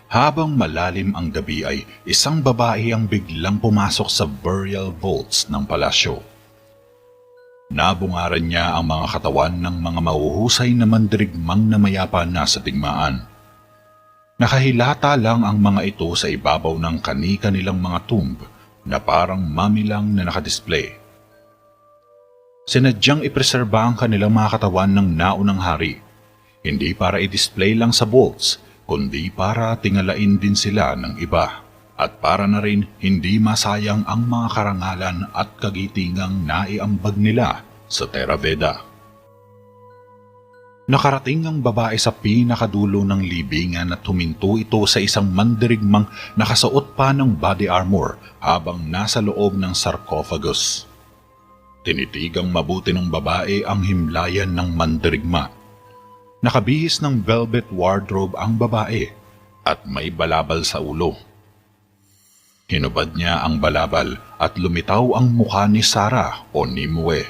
habang malalim ang gabi ay isang babae ang biglang pumasok sa burial vaults ng palasyo. Nabungaran niya ang mga katawan ng mga mahuhusay na mandirigmang na mayapa na sa digmaan. Nakahilata lang ang mga ito sa ibabaw ng kani-kanilang mga tomb na parang mummy lang na nakadisplay. Sinadyang ipreserba ang kanilang mga katawan ng naunang hari, hindi para i-display lang sa vaults, kundi para tingalain din sila ng iba at para na rin hindi masayang ang mga karangalan at kagitingang naiambag nila sa Theravada. Nakarating ang babae sa pinakadulo ng libingan at huminto ito sa isang mandirigmang nakasuot pa ng body armor habang nasa loob ng sarcophagus. Tinitigang mabuti ng babae ang himlayan ng mandirigma. Nakabihis ng velvet wardrobe ang babae at may balabal sa ulo. Hinubad niya ang balabal at lumitaw ang mukha ni Sarah o Nimue,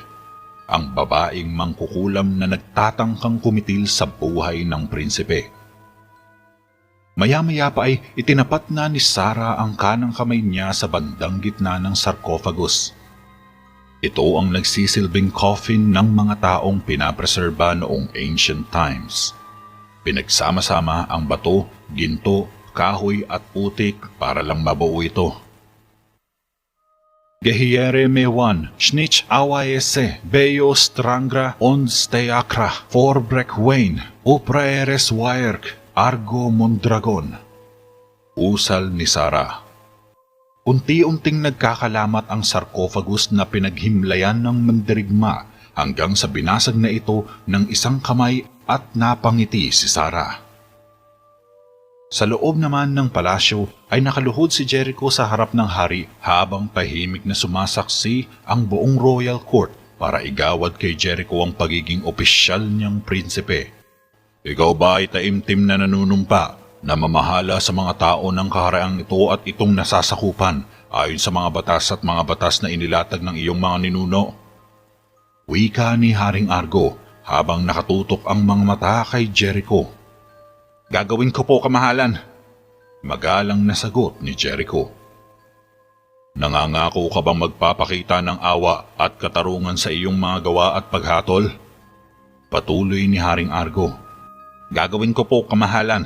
ang babaeng mangkukulam na nagtatangkang kumitil sa buhay ng prinsipe. Maya-maya pa ay itinapat na ni Sarah ang kanang kamay niya sa bandang gitna ng sarcophagus. Ito ang nagsisilbing coffin ng mga taong pinapreserba noong ancient times. Pinagsama-sama ang bato, ginto, kahoy at putik para lang mabuo ito. Gehiere mewan, schnich awaese, beyo strangra on steakra, forbrek wain, upraeres waerk, argo mondragon. Usal ni Sarah. Unti-unting nagkakalamat ang sarcophagus na pinaghimlayan ng mandirigma hanggang sa binasag na ito ng isang kamay at napangiti si Sarah. Sa loob naman ng palasyo ay nakaluhod si Jericho sa harap ng hari habang tahimik na sumasaksi ang buong royal court para igawad kay Jericho ang pagiging opisyal niyang prinsipe. Ikaw ba ay taimtim na nanunumpa na mamahala sa mga tao ng kahariang ito at itong nasasakupan ayon sa mga batas at mga batas na inilatag ng iyong mga ninuno? Wika ni Haring Argo habang nakatutok ang mga mata kay Jericho. Gagawin ko po, kamahalan. Magalang na sagot ni Jericho. Nangangako ka bang magpapakita ng awa at katarungan sa iyong mga gawa at paghatol? Patuloy ni Haring Argo. Gagawin ko po, kamahalan.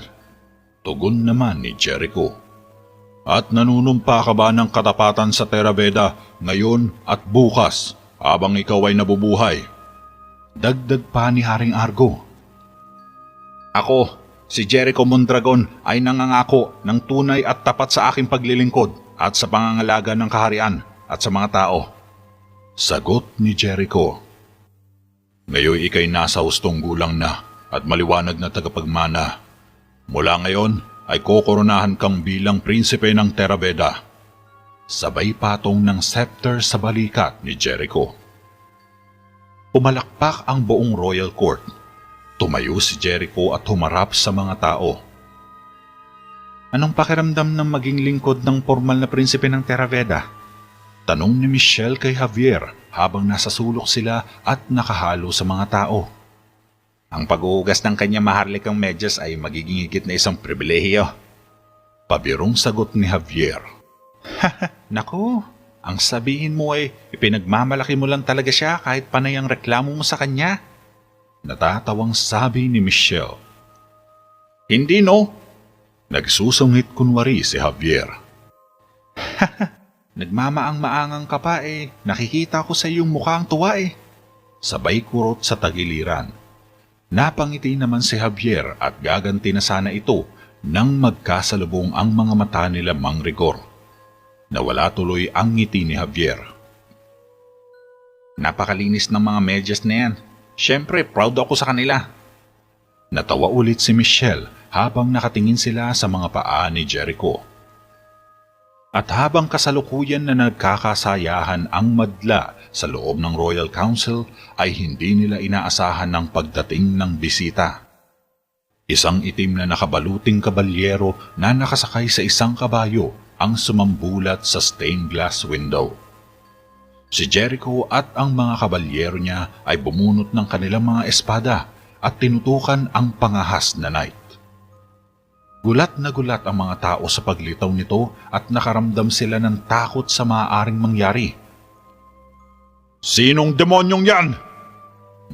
Tugon naman ni Jericho. At nanunumpa ka ba ng katapatan sa Theravada ngayon at bukas habang ikaw ay nabubuhay? Dagdag pa ni Haring Argo. Ako, si Jericho Mondragon ay nangangako ng tunay at tapat sa aking paglilingkod at sa pangangalaga ng kaharian at sa mga tao. Sagot ni Jericho. Ngayon ikay nasa hustong gulang na at maliwanag na tagapagmana. Mula ngayon ay kokoronahan kang bilang prinsipe ng Theravada. Sabay patong ng scepter sa balikat ni Jericho. Pumalakpak ang buong royal court. Tumayo si Jericho at humarap sa mga tao. Anong pakiramdam ng maging lingkod ng formal na prinsipe ng Theravada? Tanong ni Michelle kay Javier habang nasa sulok sila at nakahalo sa mga tao. Ang pag-uugas ng kanyang maharlikang medyas ay magiging higit na isang pribilehiyo. Pabirong sagot ni Javier. Naku, ang sabihin mo ay ipinagmamalaki mo lang talaga siya kahit panay ang reklamo mo sa kanya. Natatawang sabi ni Michelle. Hindi no? Nagsusungit kunwari si Javier. Nagmamaang-maangang ka pa eh. Nakikita ko sa iyong mukha ang tuwa eh. Sabay kurot sa tagiliran. Napangiti naman si Javier at gaganti na sana ito nang magkasalubong ang mga mata nila Mang Rigor. Nawala tuloy ang ngiti ni Javier. Napakalinis ng mga medyas na yan. Siyempre, proud ako sa kanila. Natawa ulit si Michelle habang nakatingin sila sa mga paa ni Jericho. At habang kasalukuyan na nagkakasayahan ang madla sa loob ng Royal Council ay hindi nila inaasahan ang pagdating ng bisita. Isang itim na nakabaluting kabalyero na nakasakay sa isang kabayo ang sumambulat sa stained glass window. Si Jericho at ang mga kabalyero niya ay bumunot ng kanilang mga espada at tinutukan ang pangahas na knight. Gulat na gulat ang mga tao sa paglitaw nito at nakaramdam sila ng takot sa maaaring mangyari. "Sinong demonyong yan?"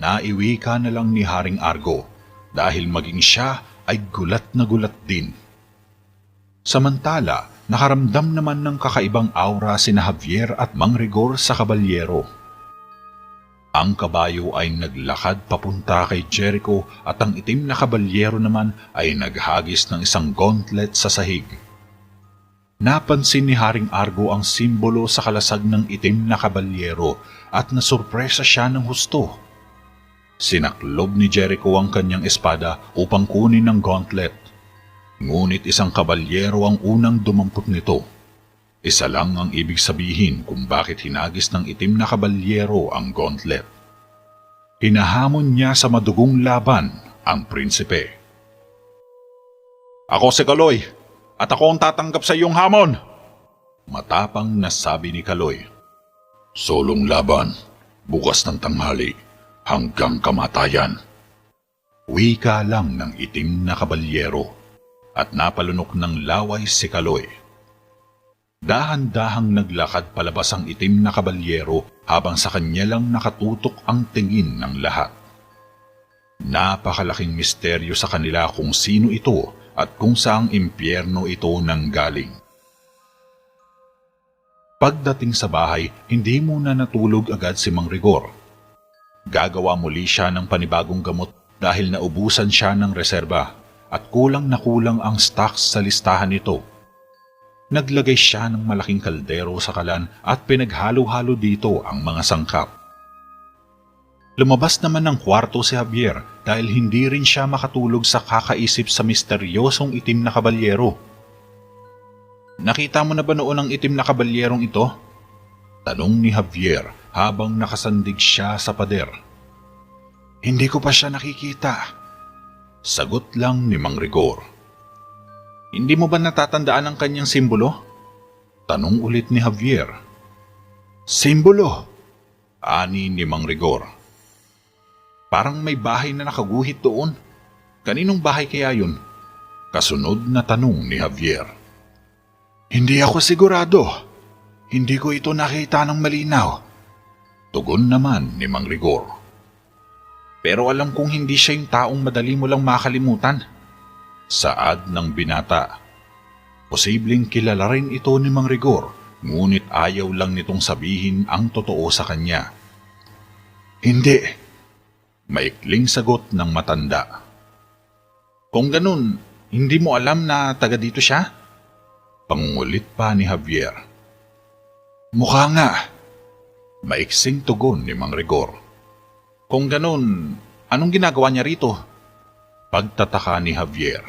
Naiwika na lang ni Haring Argo dahil maging siya ay gulat na gulat din. Samantala, nakaramdam naman ng kakaibang aura sina Javier at Mang Rigor sa kabalyero. Ang kabayo ay naglakad papunta kay Jericho at ang itim na kabalyero naman ay naghagis ng isang gauntlet sa sahig. Napansin ni Haring Argo ang simbolo sa kalasag ng itim na kabalyero at nasurpresa siya ng husto. Sinaklob ni Jericho ang kanyang espada upang kunin ang gauntlet. Ngunit isang kabalyero ang unang dumampot nito. Isa lang ang ibig sabihin kung bakit hinagis ng itim na kabalyero ang gauntlet. Hinahamon niya sa madugong laban ang prinsipe. "Ako si Kaloy, at ako ang tatanggap sa iyong hamon," matapang na sabi ni Kaloy. "Solong laban, bukas ng tanghali, hanggang kamatayan," wika lang ng itim na kabalyero, at napalunok ng laway si Kaloy. Dahan-dahang naglakad palabas ang itim na kabalyero habang sa kanya lang nakatutok ang tingin ng lahat. Napakalaking misteryo sa kanila kung sino ito at kung saang impyerno ito nanggaling. Pagdating sa bahay, hindi muna natulog agad si Mang Rigor. Gagawa muli siya ng panibagong gamot dahil naubusan siya ng reserba at kulang na kulang ang stocks sa listahan nito. Naglagay siya ng malaking kaldero sa kalan at pinaghalo-halo dito ang mga sangkap. Lumabas naman ng kwarto si Javier dahil hindi rin siya makatulog sa kakaisip sa misteryosong itim na kabalyero. "Nakita mo na ba noon ang itim na kabalyerong ito?" tanong ni Javier habang nakasandig siya sa pader. "Hindi ko pa siya nakikita," sagot lang ni Mang Rigor. "Hindi mo ba natatandaan ang kanyang simbolo?" tanong ulit ni Javier. "Simbolo?" ani ni Mang Rigor. "Parang may bahay na nakaguhit doon. Kaninong bahay kaya yun?" kasunod na tanong ni Javier. "Hindi ako sigurado. Hindi ko ito nakita ng malinaw," tugon naman ni Mang Rigor. "Pero alam kong hindi siya yung taong madali mo lang makalimutan," saad ng binata. Posibleng kilala rin ito ni Mang Rigor, ngunit ayaw lang nitong sabihin ang totoo sa kanya. "Hindi," maikling sagot ng matanda. "Kung ganun, hindi mo alam na taga dito siya?" pangungulit pa ni Javier. "Mukha nga," maiksing tugon ni Mang Rigor. "Kung ganun, anong ginagawa niya rito?" pagtataka ni Javier.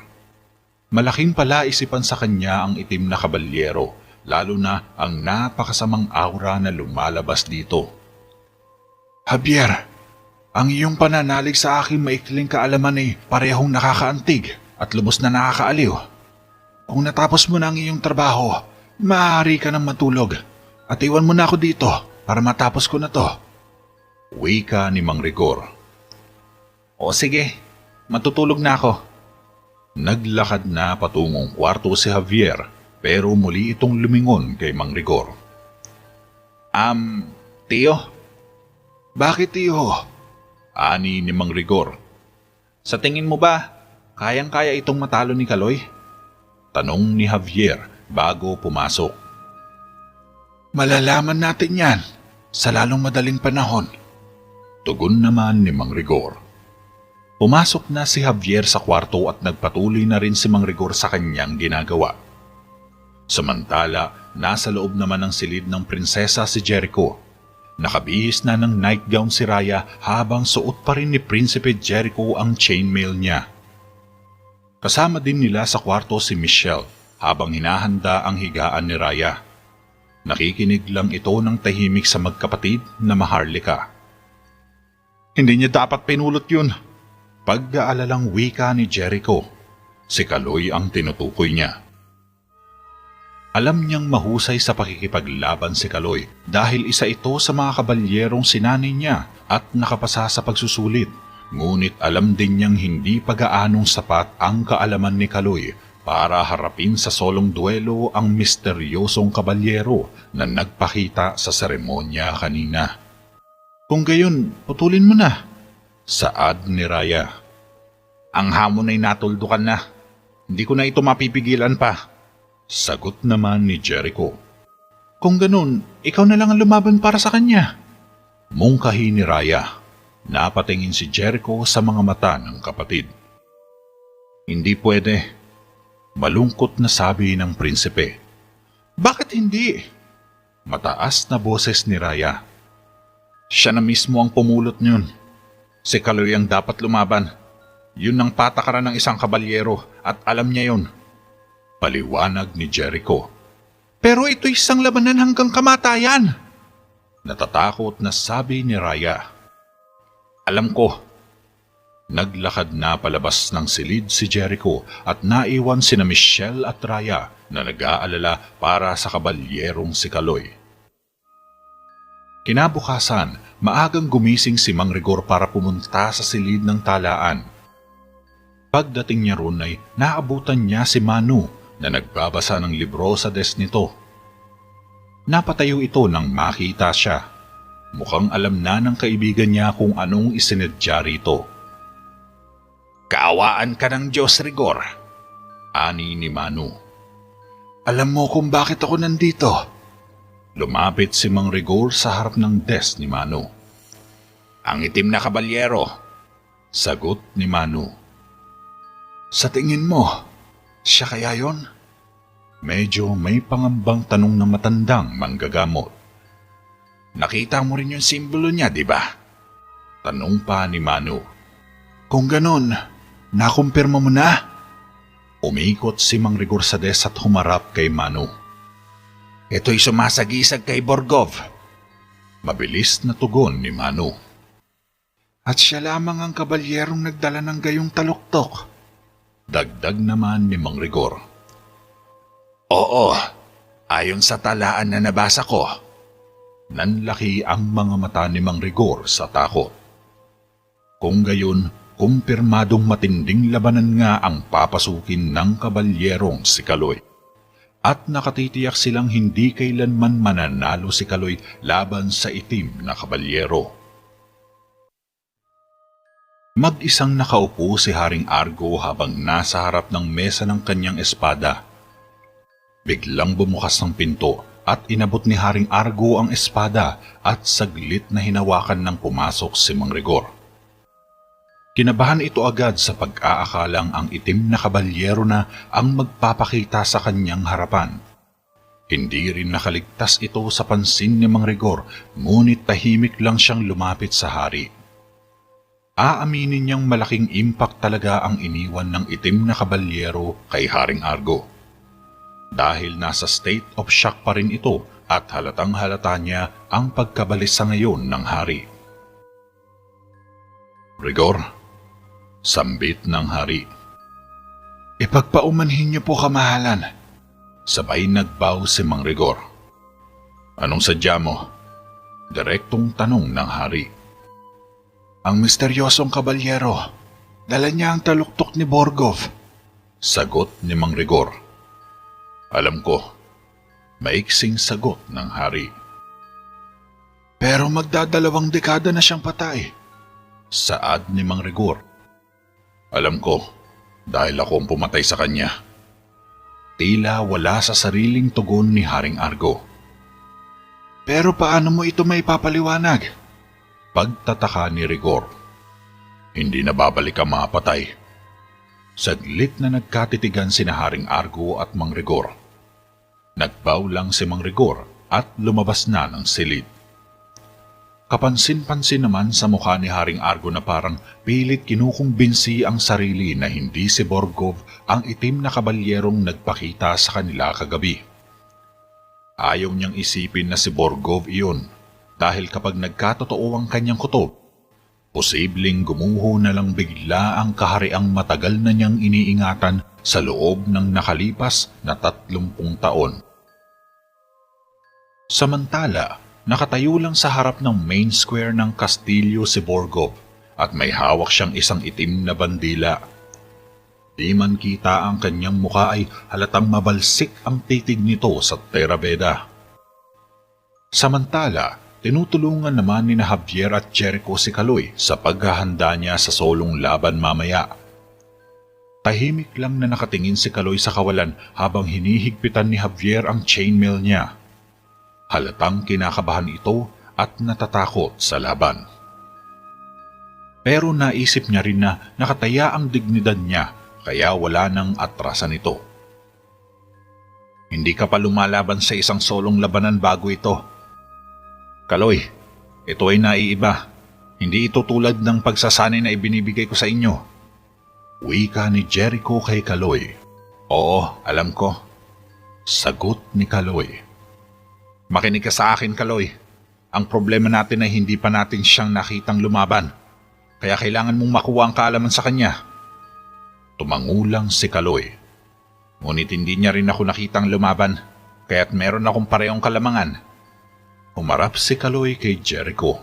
Malaking palaisipan sa kanya ang itim na kabalyero, lalo na ang napakasamang aura na lumalabas dito. "Javier, ang iyong pananalig sa aking maikling kaalaman ay parehong nakakaantig at lubos na nakakaaliw. Kung natapos mo na ang iyong trabaho, maaari ka nang matulog at iwan mo na ako dito para matapos ko na to," wika ni Mang Rigor. "O sige, matutulog na ako." Naglakad na patungong kwarto si Javier pero muli itong lumingon kay Mang Rigor. Tiyo?" "Bakit tiyo?" ani ni Mang Rigor. "Sa tingin mo ba, kayang-kaya itong matalo ni Kaloy?" tanong ni Javier bago pumasok. "Malalaman natin yan sa lalong madaling panahon," tugon naman ni Mang Rigor. Pumasok na si Javier sa kwarto at nagpatuloy na rin si Mang Rigor sa kanyang ginagawa. Samantala, nasa loob naman ng silid ng prinsesa si Jericho. Nakabihis na ng nightgown si Raya habang suot pa rin ni Prinsipe Jericho ang chainmail niya. Kasama din nila sa kwarto si Michelle habang hinahanda ang higaan ni Raya. Nakikinig lang ito ng tahimik sa magkapatid na Maharlika. "Hindi niya dapat pinulot yun," pag-aalalang wika ni Jericho. Si Kaloy ang tinutukoy niya. Alam niyang mahusay sa pakikipaglaban si Kaloy dahil isa ito sa mga kabalyerong sinanay niya at nakapasa sa pagsusulit. Ngunit alam din niyang hindi pag-aanong sapat ang kaalaman ni Kaloy para harapin sa solong duelo ang misteryosong kabalyero na nagpakita sa seremonya kanina. Kung gayon, putulin mo na, saad ni Raya. Ang hamon ay natuldukan na. Hindi ko na ito mapipigilan pa, sagot naman ni Jericho. Kung ganun, ikaw na lang ang lumaban para sa kanya, mungkahi ni Raya. Napatingin si Jericho sa mga mata ng kapatid. Hindi pwede, malungkot na sabi ng prinsipe. Bakit hindi? Mataas na boses ni Raya. Siya na mismo ang pumulot niyon. Si Kaloy ang dapat lumaban. Yun ang patakaran ng isang kabalyero at alam niya yun. Paliwanag ni Jericho. Pero ito isang labanan hanggang kamatayan. Natatakot na sabi ni Raya. Alam ko. Naglakad na palabas ng silid si Jericho at naiwan sina Michelle at Raya na nag-aalala para sa kabalyerong si Kaloy. Kinabukasan, maagang gumising si Mang Rigor para pumunta sa silid ng talaan. Pagdating niya roon ay naabutan niya si Manu na nagbabasa ng libro sa desk nito. Napatayo ito nang makita siya. Mukhang alam na ng kaibigan niya kung anong isinadya rito. Kaawaan ka ng Diyos, Rigor, ani ni Manu. Alam mo kung bakit ako nandito? Lumapit si Mang Rigor sa harap ng desk ni Manu. Ang itim na kabalyero, sagot ni Manu. Sa tingin mo, siya kaya yon? Medyo may pangambang tanong ng matandang manggagamot. Nakita mo rin yung simbolo niya, di ba? Tanong pa ni Manu. Kung ganon, nakumpirma mo na? Umikot si Mang Rigor sa desk at humarap kay Manu. Ito'y sumasagisag kay Borgov. Mabilis na tugon ni Manu. At siya lamang ang kabalyerong nagdala ng gayong taluktok. Dagdag naman ni Mang Rigor. Oo, ayon sa talaan na nabasa ko. Nanlaki ang mga mata ni Mang Rigor sa takot. Kung gayon, kumpirmadong matinding labanan nga ang papasukin ng kabalyerong si Kaloy. At nakatitiyak silang hindi kailanman mananalo si Kaloy laban sa itim na kabalyero. Mag-isang nakaupo si Haring Argo habang nasa harap ng mesa ng kanyang espada. Biglang bumukas ang pinto at inabot ni Haring Argo ang espada at saglit na hinawakan ng pumasok si Mang Rigor. Kinabahan ito agad sa pag-aakalang ang itim na kabalyero na ang magpapakita sa kanyang harapan. Hindi rin nakaligtas ito sa pansin ni Mang Rigor, ngunit tahimik lang siyang lumapit sa hari. Aaminin niyang malaking impact talaga ang iniwan ng itim na kabalyero kay Haring Argo. Dahil nasa state of shock pa rin ito at halatang halata niya ang pagkabalisa ngayon ng hari. Rigor, sambit ng hari. Ipagpaumanhin niyo po, kamahalan. Sabay nagbaw si Mang Rigor. Anong sadya mo? Direktong tanong ng hari. Ang misteryosong kabalyero. Dala niya ang taluktok ni Borgov. Sagot ni Mang Rigor. Alam ko. Maiksing sagot ng hari. Pero magdadalawang dekada na siyang patay. Saad ni Mang Rigor. Alam ko, dahil ako ang pumatay sa kanya. Tila wala sa sariling tugon ni Haring Argo. Pero paano mo ito may papaliwanag? Pagtataka ni Rigor. Hindi na babalik ang mga patay. Saglit na nagkatitigan sina Haring Argo at Mang Rigor. Nagbaw lang si Mang Rigor at lumabas na ng silid. Kapansin-pansin naman sa mukha ni Haring Argo na parang pilit kinukumbinsi ang sarili na hindi si Borgov ang itim na kabalyerong nagpakita sa kanila kagabi. Ayaw niyang isipin na si Borgov iyon dahil kapag nagkatotoo ang kanyang kutob, posibleng gumuho na lang bigla ang kahariang matagal na niyang iniingatan sa loob ng nakalipas na 30 taon. Samantala, nakatayo lang sa harap ng main square ng kastilyo si Borgov at may hawak siyang isang itim na bandila. Di man kita ang kanyang muka ay halatang mabalsik ang titig nito sa Terabeda. Samantala, tinutulungan naman ni Javier at Jericho si Kaloy sa paghahanda niya sa solong laban mamaya. Tahimik lang na nakatingin si Kaloy sa kawalan habang hinihigpitan ni Javier ang chainmail niya. Halatang kinakabahan ito at natatakot sa laban. Pero naisip niya rin na nakataya ang dignidad niya kaya wala nang atrasan ito. Hindi ka pa lumalaban sa isang solong labanan bago ito. Kaloy, ito ay naiiba. Hindi ito tulad ng pagsasanay na ibinibigay ko sa inyo. Wika ni Jericho kay Kaloy. Oo, alam ko. Sagot ni Kaloy. Makinig ka sa akin, Kaloy. Ang problema natin ay hindi pa natin siyang nakitang lumaban. Kaya kailangan mong makuha ang kaalaman sa kanya. Tumangulang si Kaloy. Ngunit hindi niya rin ako nakitang lumaban, kaya't meron akong parehong kalamangan. Humarap si Kaloy kay Jericho.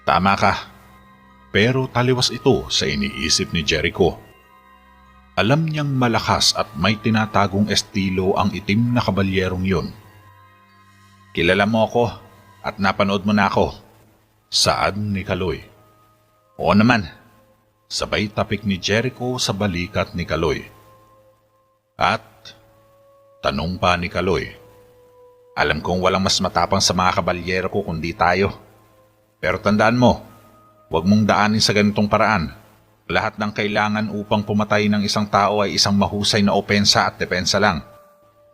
Tama ka, pero taliwas ito sa iniisip ni Jericho. Alam niyang malakas at may tinatagong estilo ang itim na kabalyerong yun. Kilala mo ako at napanood mo na ako. Saad ni Kaloy. Oo naman. Sabay tapik ni Jericho sa balikat ni Kaloy. At tanong pa ni Kaloy. Alam kong walang mas matapang sa mga kabalyero ko kundi tayo. Pero tandaan mo, huwag mong daanin sa ganitong paraan. Lahat ng kailangan upang pumatay ng isang tao ay isang mahusay na opensa at depensa lang.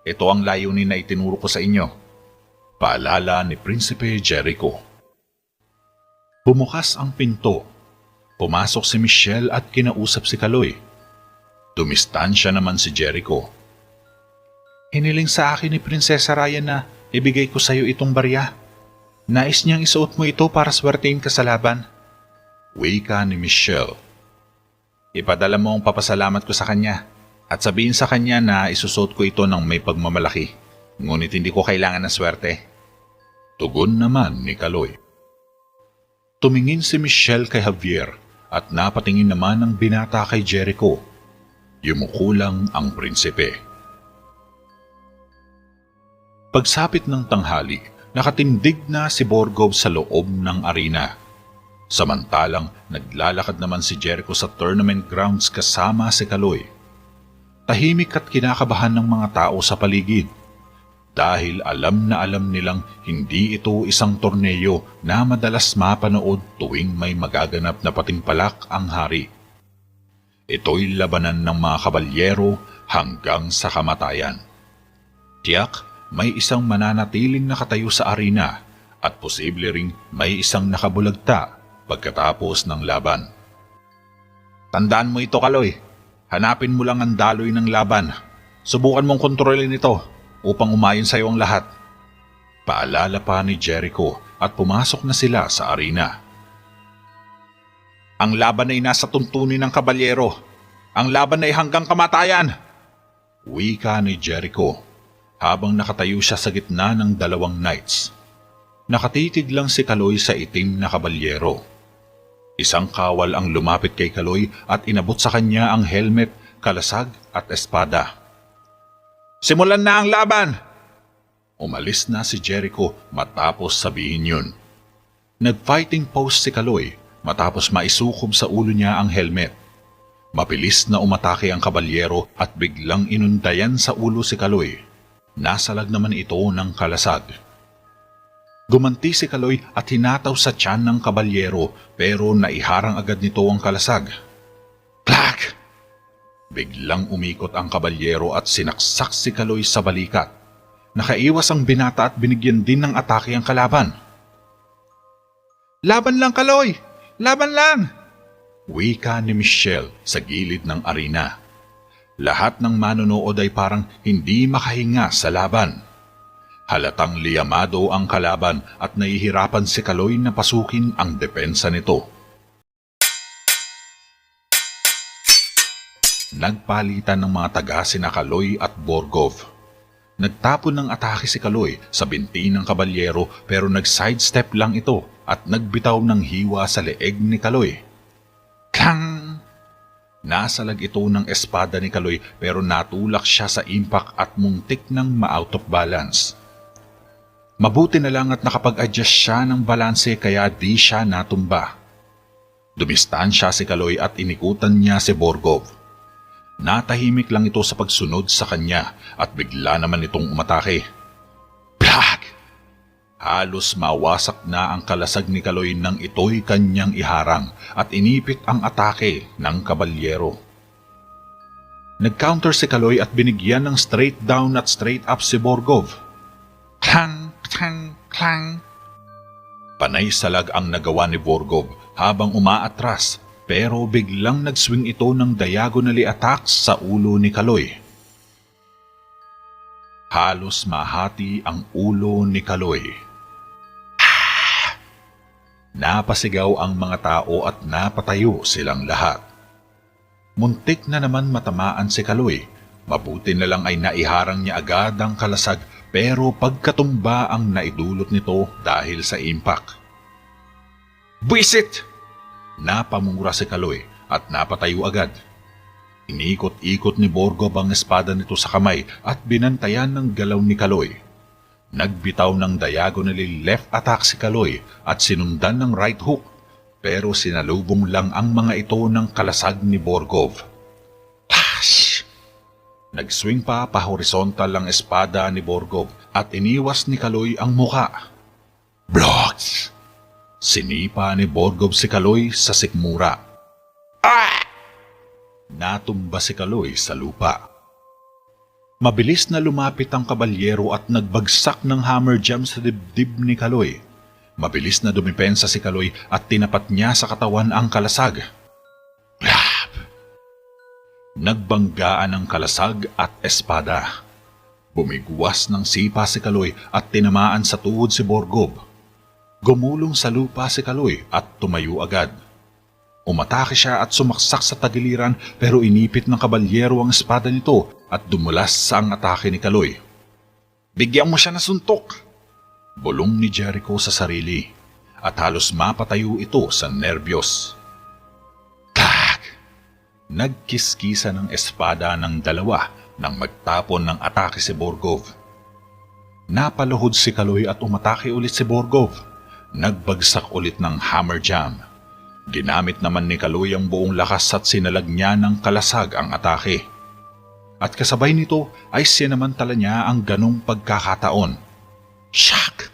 Ito ang layunin na itinuro ko sa inyo. Paalala ni Prinsipe Jericho. Bumukas ang pinto. Pumasok si Michelle at kinausap si Kaloy. Dumistansya naman si Jericho. Hiniling sa akin ni Prinsesa Ryan na ibigay ko sa iyo itong barya. Nais niyang isuot mo ito para swertein ka sa laban. Wika ni Michelle. Ipadala mo ang papasalamat ko sa kanya at sabihin sa kanya na isusot ko ito ng may pagmamalaki. Ngunit hindi ko kailangan ng swerte. Tugon naman ni Kaloy. Tumingin si Michelle kay Javier at napatingin naman ang binata kay Jericho. Yumuko lang ang prinsipe. Pagsapit ng tanghali, nakatindig na si Borgov sa loob ng arena. Samantalang naglalakad naman si Jericho sa tournament grounds kasama si Kaloy. Tahimik at kinakabahan ng mga tao sa paligid. Dahil alam na alam nilang hindi ito isang torneo na madalas mapanood tuwing may magaganap na patimpalak ang hari. Ito'y labanan ng mga kabalyero hanggang sa kamatayan. Tiyak, may isang mananatiling nakatayo sa arena at posible ring may isang nakabulagta pagkatapos ng laban. Tandaan mo ito, Kaloy. Hanapin mo lang ang daloy ng laban. Subukan mong kontrolin ito upang umayon sa iyo ang lahat. Paalala pa ni Jericho at pumasok na sila sa arena. Ang laban ay nasa tuntunin ng kabalyero. Ang laban ay hanggang kamatayan. Wika ni Jericho habang nakatayo siya sa gitna ng dalawang knights. Nakatitig lang si Kaloy sa itim na kabalyero. Isang kawal ang lumapit kay Kaloy at inabot sa kanya ang helmet, kalasag at espada. Simulan na ang laban! Umalis na si Jericho matapos sabihin yun. Nag-fighting pose si Kaloy matapos maisukob sa ulo niya ang helmet. Mabilis na umatake ang kabalyero at biglang inundayan sa ulo si Kaloy. Nasalag naman ito ng kalasag. Gumanti si Kaloy at hinataw sa tiyan ng kabalyero pero naiharang agad nito ang kalasag. Clack! Biglang umikot ang kabalyero at sinaksak si Kaloy sa balikat. Nakaiwas ang binata at binigyan din ng atake ang kalaban. Laban lang, Kaloy! Laban lang! Wika ni Michelle sa gilid ng arena. Lahat ng manonood ay parang hindi makahinga sa laban. Halatang liyamado ang kalaban at nahihirapan si Kaloy na pasukin ang depensa nito. Nagpalitan ng mga taga sina Kaloy at Borgov. Nagtapon ng atake si Kaloy sa binti ng kabalyero pero nag-sidestep lang ito at nagbitaw ng hiwa sa leeg ni Kaloy. Klang! Nasalag ito ng espada ni Kaloy pero natulak siya sa impact at muntik ng ma-out of balance. Mabuti na lang at nakapag-adjust siya ng balanse kaya di siya natumba. Dumistansya si Kaloy at inikutan niya si Borgov. Natahimik lang ito sa pagsunod sa kanya at bigla naman itong umatake. Plag! Halos mawasak na ang kalasag ni Kaloy nang ito'y kanyang iharang at inipit ang atake ng kabalyero. Nag-counter si Kaloy at binigyan ng straight down at straight up si Borgov. Klang! Klang! Klang! Panay salag ang nagawa ni Borgov habang umaatras pero biglang nag-swing ito ng diagonally attack sa ulo ni Kaloy. Halos mahati ang ulo ni Kaloy. Napasigaw ang mga tao at napatayo silang lahat. Muntik na naman matamaan si Kaloy. Mabuti na lang ay naiharang niya agad ang kalasag pero pagkatumba ang naidulot nito dahil sa impact. Buisit! Napamura si Kaloy at napatayo agad. Inikot-ikot ni Borgov ang espada nito sa kamay at binantayan ng galaw ni Kaloy. Nagbitaw ng diagonally left attack si Kaloy at sinundan ng right hook pero sinalubong lang ang mga ito ng kalasag ni Borgov. Clash! Nagswing pa horizontal ang espada ni Borgov at iniwas ni Kaloy ang muka. Blocks! Sinipa ni Borgov si Kaloy sa sikmura. Natumba si Kaloy sa lupa. Mabilis na lumapit ang kabalyero at nagbagsak ng hammer jam sa dibdib ni Kaloy. Mabilis na dumipensa si Kaloy at tinapat niya sa katawan ang kalasag. Grab! Nagbanggaan ang kalasag at espada. Bumigwas ng sipa si Kaloy at tinamaan sa tuhod si Borgov. Gumulong sa lupa si Kaloy at tumayo agad. Umatake siya at sumaksak sa tagiliran pero inipit ng kabalyero ang espada nito at dumulas sa ang atake ni Kaloy. Bigyan mo siya na suntok! Bulong ni Jericho sa sarili at halos mapatayo ito sa nerbiyos. Kak! Nagkiskisa ng espada ng dalawa nang magtapon ng atake si Borgov. Napaluhod si Kaloy at umatake ulit si Borgov. Nagbagsak ulit ng hammer jam. Ginamit naman ni Kaloy ang buong lakas at sinalag niya ng kalasag ang atake. At kasabay nito ay sinamantala niya ang ganong pagkakataon. Shock!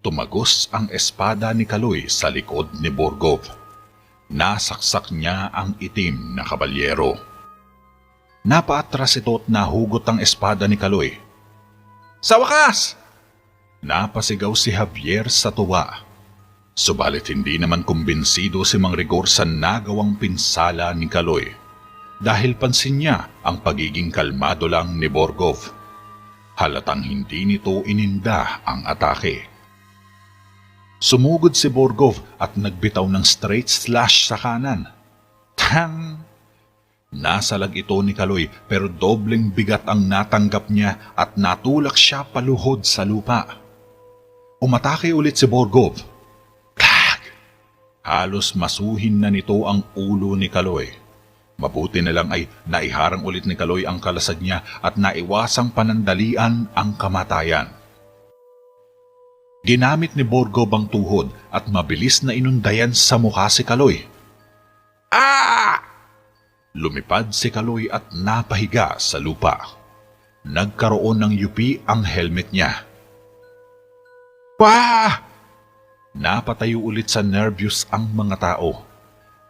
Tumagos ang espada ni Kaloy sa likod ni Borgov. Nasaksak niya ang itim na kabalyero. Napaatras ito at nahugot ang espada ni Kaloy. Sa wakas! Napasigaw si Javier sa tuwa. Subalit hindi naman kumbinsido si Mang Rigor sa nagawang pinsala ni Kaloy dahil pansin niya ang pagiging kalmado lang ni Borgov. Halatang hindi nito ininda ang atake. Sumugod si Borgov at nagbitaw ng straight slash sa kanan. Tang! Nasalag ito ni Kaloy pero dobleng bigat ang natanggap niya at natulak siya paluhod sa lupa. Umatake ulit si Borgov. Halos masuhin na nito ang ulo ni Kaloy. Mabuti na lang ay naiharang ulit ni Kaloy ang kalasag niya at naiwasang panandalian ang kamatayan. Ginamit ni Borgov ang tuhod at mabilis na inundayan sa mukha si Kaloy. Lumipad si Kaloy at napahiga sa lupa. Nagkaroon ng yupi ang helmet niya. Napatayo ulit sa nervyos ang mga tao.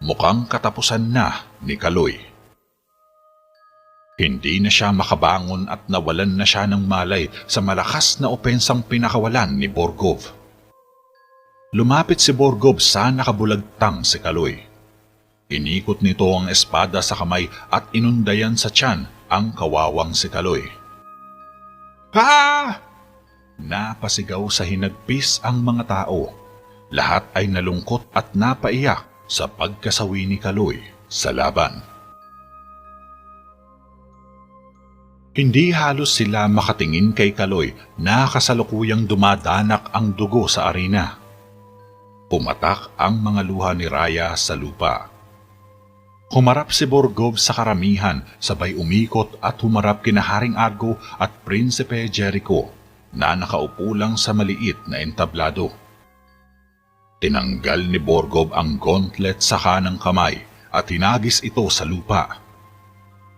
Mukhang katapusan na ni Kaloy. Hindi na siya makabangon at nawalan na siya ng malay sa malakas na opensang pinakawalan ni Borgov. Lumapit si Borgov sa nakabulagtang si Kaloy. Inikot nito ang espada sa kamay at inundayan sa tiyan ang kawawang si Kaloy. Napasigaw sa hinagpis ang mga tao. Lahat ay nalungkot at napaiyak sa pagkasawi ni Kaloy sa laban. Hindi halos sila makatingin kay Kaloy na kasalukuyang dumadanak ang dugo sa arena. Pumatak ang mga luha ni Raya sa lupa. Humarap si Borgov sa karamihan, sabay umikot at humarap kina Haring Argo at Prinsipe Jericho na nakaupo lang sa maliit na entablado. Tinanggal ni Borgov ang gauntlet sa kanang kamay at hinagis ito sa lupa.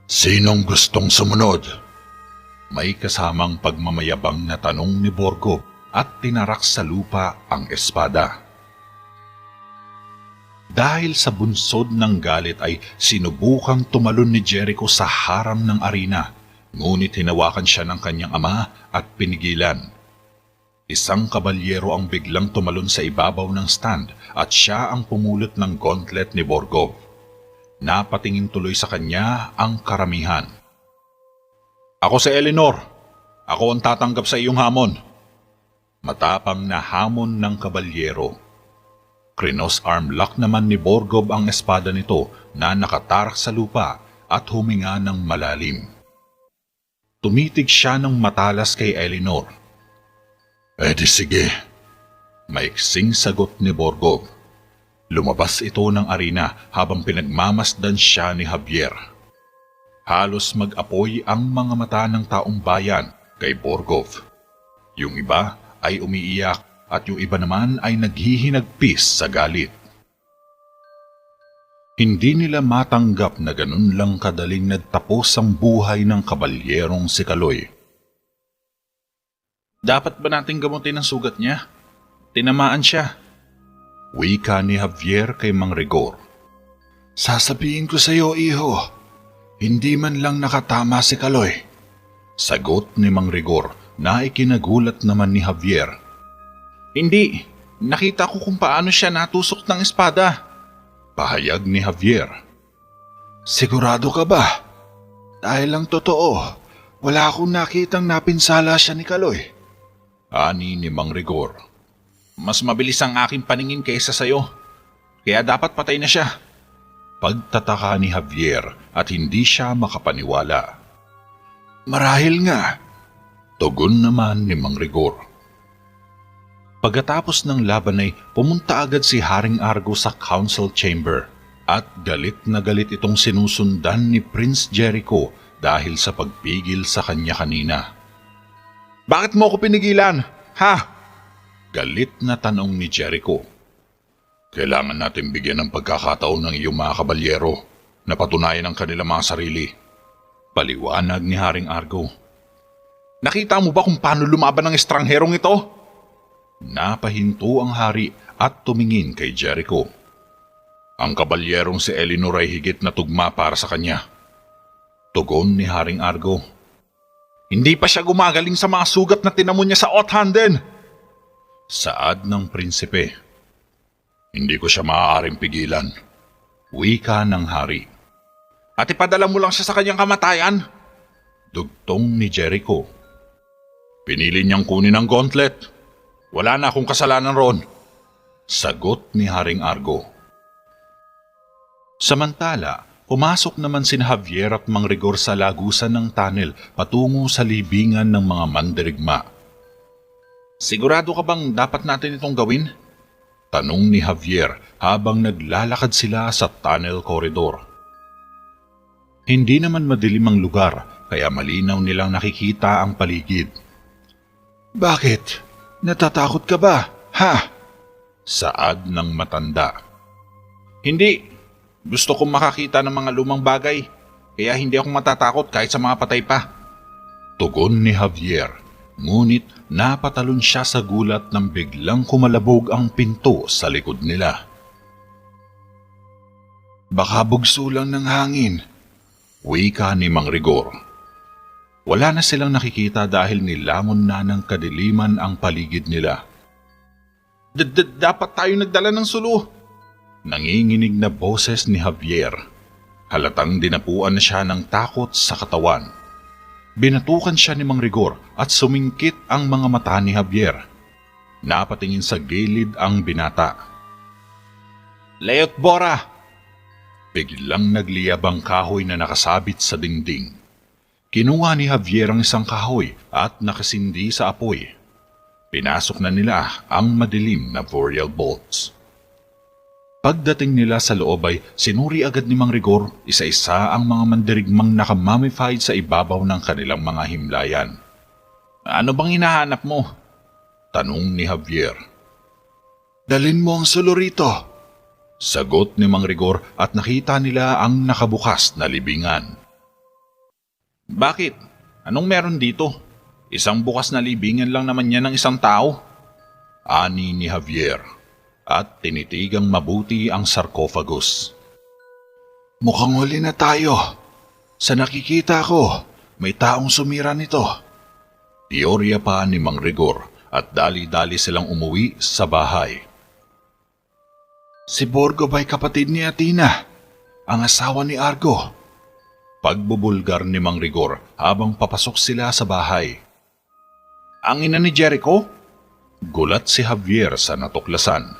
"Sinong gustong sumunod?" May kasamang pagmamayabang na tanong ni Borgov at tinarak sa lupa ang espada. Dahil sa bunsod ng galit ay sinubukang tumalon ni Jericho sa harang ng arena, ngunit hinawakan siya ng kanyang ama at pinigilan. Isang kabalyero ang biglang tumalon sa ibabaw ng stand at siya ang pumulot ng gauntlet ni Borgov. Napatingin tuloy sa kanya ang karamihan. "Ako si Eleanor. Ako ang tatanggap sa iyong hamon." Matapang na hamon ng kabalyero. Krinos arm lock naman ni Borgov ang espada nito na nakatarak sa lupa at huminga ng malalim. Tumitig siya ng matalas kay Eleanor. "Di sige," maiksing sagot ni Borgov. Lumabas ito ng arena habang pinagmamasdan siya ni Javier. Halos mag-apoy ang mga mata ng taong bayan kay Borgov. Yung iba ay umiiyak at yung iba naman ay naghihinagpis sa galit. Hindi nila matanggap na ganun lang kadaling nagtapos ang buhay ng kabalyerong si Kaloy. "Dapat ba nating gamutin ang sugat niya? Tinamaan siya." Wika ni Javier kay Mang Rigor. "Sasabihin ko sa iyo, iho, hindi man lang nakatama si Kaloy." Sagot ni Mang Rigor na ikinagulat naman ni Javier. "Hindi, nakita ko kung paano siya natusok ng espada." Pahayag ni Javier. "Sigurado ka ba? Dahil lang totoo, wala akong nakitang napinsala siya ni Kaloy." Ani ni Mang Rigor. "Mas mabilis ang aking paningin kaysa sayo, kaya dapat patay na siya." Pagtataka ni Javier at hindi siya makapaniwala. "Marahil nga," tugon naman ni Mang Rigor. Pagkatapos ng laban ay pumunta agad si Haring Argo sa council chamber at galit na galit itong sinusundan ni Prince Jericho dahil sa pagpigil sa kanya kanina. "Bakit mo ako pinigilan? Ha?" Galit na tanong ni Jericho. "Kailangan natin bigyan ng pagkakataon ng iyong mga kabalyero na patunayan ang kanilang mga sarili." Paliwanag ni Haring Argo. "Nakita mo ba kung paano lumaban ng estrangherong ito?" Napahinto ang hari at tumingin kay Jericho. "Ang kabalyerong si Eleanor ay higit na tugma para sa kanya." Tugon ni Haring Argo. "Hindi pa siya gumagaling sa mga sugat na tinamo niya sa Othanden." Saad ng prinsipe. "Hindi ko siya maaaring pigilan." Wika ng hari. "At ipadala mo lang siya sa kanyang kamatayan?" Dugtong ni Jericho. "Pinili niyang kunin ang gauntlet. Wala na akong kasalanan ron." Sagot ni Haring Argo. Samantala, pumasok naman si Javier at Mang Rigor sa lagusan ng tunnel patungo sa libingan ng mga mandirigma. "Sigurado ka bang dapat natin itong gawin?" Tanong ni Javier habang naglalakad sila sa tunnel corridor. Hindi naman madilim ang lugar kaya malinaw nilang nakikita ang paligid. "Bakit? Natatakot ka ba, ha?" Saad ng matanda. "Hindi. Gusto kong makakita ng mga lumang bagay, kaya hindi ako matatakot kahit sa mga patay pa." Tugon ni Javier, ngunit napatalon siya sa gulat nang biglang kumalabog ang pinto sa likod nila. "Baka bugso lang ng hangin," wika ni Mang Rigor. Wala na silang nakikita dahil nilamon na ng kadiliman ang paligid nila. Dapat tayo nagdala ng sulo." Nanginginig na boses ni Javier. Halatang dinapuan na siya ng takot sa katawan. Binatukan siya ni Mang Rigor at sumingkit ang mga mata ni Javier. Napatingin sa gilid ang binata. "Leot Bora!" Biglang nagliyab ang kahoy na nakasabit sa dingding. Kinuha ni Javier ang isang kahoy at nakasindi sa apoy. Pinasok na nila ang madilim na Boreal bolts. Pagdating nila sa loob ay sinuri agad ni Mang Rigor isa-isa ang mga mandirigmang nakamamified sa ibabaw ng kanilang mga himlayan. Ano bang hinahanap mo? Tanong ni Javier. Dalin mo ang sulo rito. Sagot ni Mang Rigor at nakita nila ang nakabukas na libingan. Bakit? Anong meron dito? Isang bukas na libingan lang naman yan ng isang tao. Ani ni Javier at tinitigang mabuti ang sarcophagus. Mukhang huli na tayo. Sa nakikita ko, may taong sumira nito. Teorya pa ni Mang Rigor at dali-dali silang umuwi sa bahay. Si Borgo ba'y kapatid ni Athena, ang asawa ni Argo? Pagbubulgar ni Mang Rigor habang papasok sila sa bahay. Ang ina ni Jericho? Gulat si Javier sa natuklasan.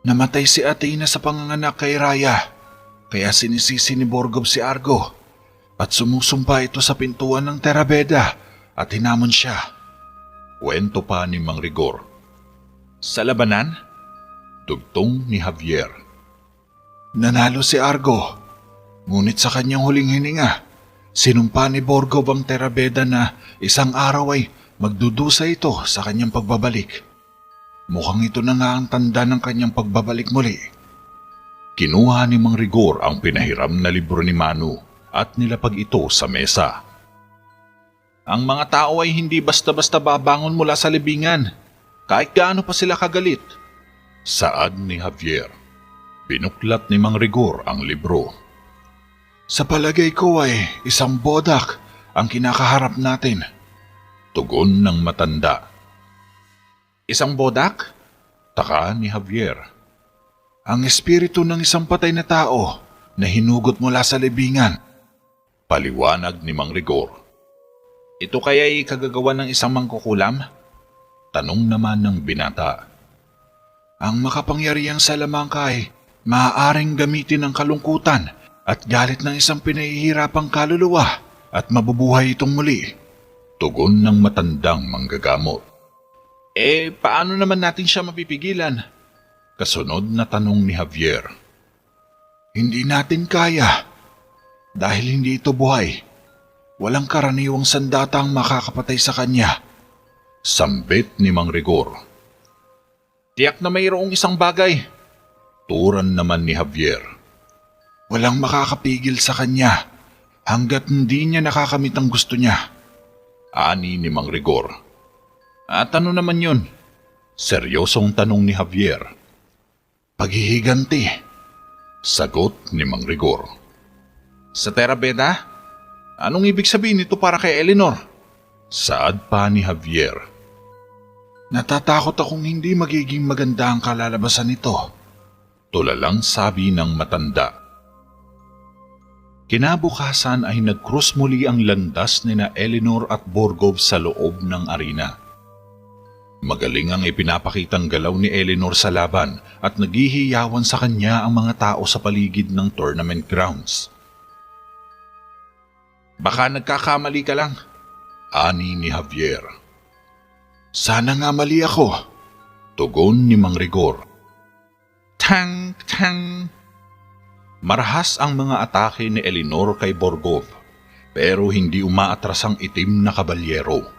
Namatay si Athena sa panganganak kay Raya, kaya sinisisi ni Borgov si Argo at sumusumpa ito sa pintuan ng Terabeda at hinamon siya. Kwento pa ni Mang Rigor. Sa labanan? Dugtong ni Javier. Nanalo si Argo, ngunit sa kanyang huling hininga, sinumpa ni Borgov ang Terabeda na isang araw ay magdudusa ito sa kanyang pagbabalik. Mukhang ito na nga ang tanda ng kanyang pagbabalik muli. Kinuha ni Mang Rigor ang pinahiram na libro ni Manu at nilapag ito sa mesa. Ang mga tao ay hindi basta-basta babangon mula sa libingan, kahit gaano pa sila kagalit. Saad ni Javier. Binuklat ni Mang Rigor ang libro. Sa palagay ko ay isang bodak ang kinakaharap natin. Tugon ng matanda. Isang bodak? Taka ni Javier. Ang espiritu ng isang patay na tao na hinugot mula sa libingan. Paliwanag ni Mang Rigor. Ito kaya'y kagagawa ng isang mangkukulam? Tanong naman ng binata. Ang makapangyarihang salamangka ay maaaring gamitin ang kalungkutan at galit ng isang pinahihirapang kaluluwa at mabubuhay itong muli. Tugon ng matandang manggagamot. Paano naman natin siya mapipigilan? Kasunod na tanong ni Javier. Hindi natin kaya. Dahil hindi ito buhay. Walang karaniwang sandata ang makakapatay sa kanya. Sambit ni Mang Rigor. Tiyak na mayroong isang bagay. Turan naman ni Javier. Walang makakapigil sa kanya hanggat hindi niya nakakamit ang gusto niya. Ani ni Mang Rigor. At ano naman yun? Seryosong tanong ni Javier. Paghihiganti. Sagot ni Mang Rigor. Sa Terabeda? Anong ibig sabihin nito para kay Eleanor? Saad pa ni Javier. Natatakot akong hindi magiging maganda ang kalalabasan nito. Tulalang sabi ng matanda. Kinabukasan ay nag-cross muli ang landas ni na Eleanor at Borgov sa loob ng arena. Magaling ang ipinapakitang galaw ni Eleanor sa laban at naghihiyawan sa kanya ang mga tao sa paligid ng tournament grounds. Baka nagkakamali ka lang, ani ni Javier. Sana nga mali ako, tugon ni Mang Rigor. Tang, tang. Marahas ang mga atake ni Eleanor kay Borgov, pero hindi umaatras ang itim na kabalyero.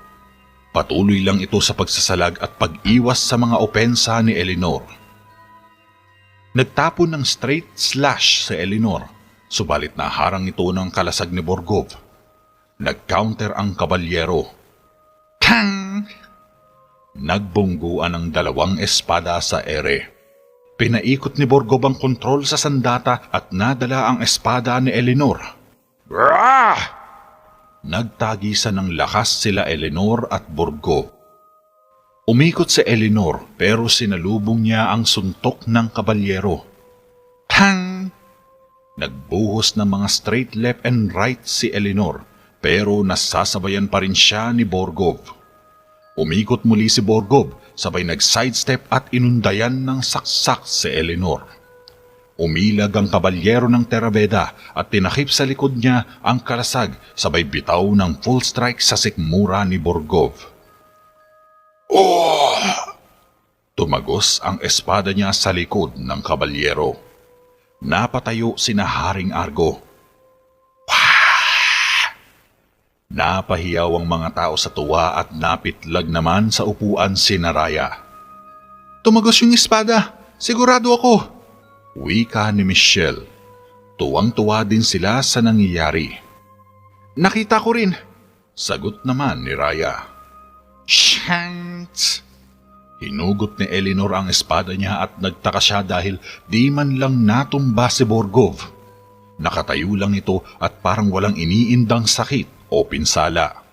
Patuloy lang ito sa pagsasalag at pag-iwas sa mga opensa ni Eleanor. Nagtapon ng straight slash si Eleanor, subalit naharang ito ng kalasag ni Borgov. Nag-counter ang kabalyero. Kang! Nagbungguan ang dalawang espada sa ere. Pinaikot ni Borgov ang kontrol sa sandata at nadala ang espada ni Eleanor. Rah! Nagtagisan ng lakas sila Eleanor at Borgov. Umikot si Eleanor pero sinalubong niya ang suntok ng kabalyero. Tang! Nagbuhos ng mga straight left and right si Eleanor pero nasasabayan pa rin siya ni Borgov. Umikot muli si Borgov sabay nag-sidestep at inundayan ng saksak si Eleanor. Umilag ang kabalyero ng Terabeda at tinakip sa likod niya ang kalasag sabay bitaw ng full strike sa sikmura ni Borgov. Oh! Tumagos ang espada niya sa likod ng kabalyero. Napatayo sina Haring Argo. Napahiyaw ang mga tao sa tuwa at napitlag naman sa upuan si Naraya. Tumagos yung espada, sigurado ako, wika ni Michelle. Tuwang-tuwa din sila sa nangyayari. Nakita ko rin, sagot naman ni Raya. Shanks! Hinugot ni Eleanor ang espada niya at nagtaka siya dahil di man lang natumba si Borgov. Nakatayo lang ito at parang walang iniindang sakit o pinsala.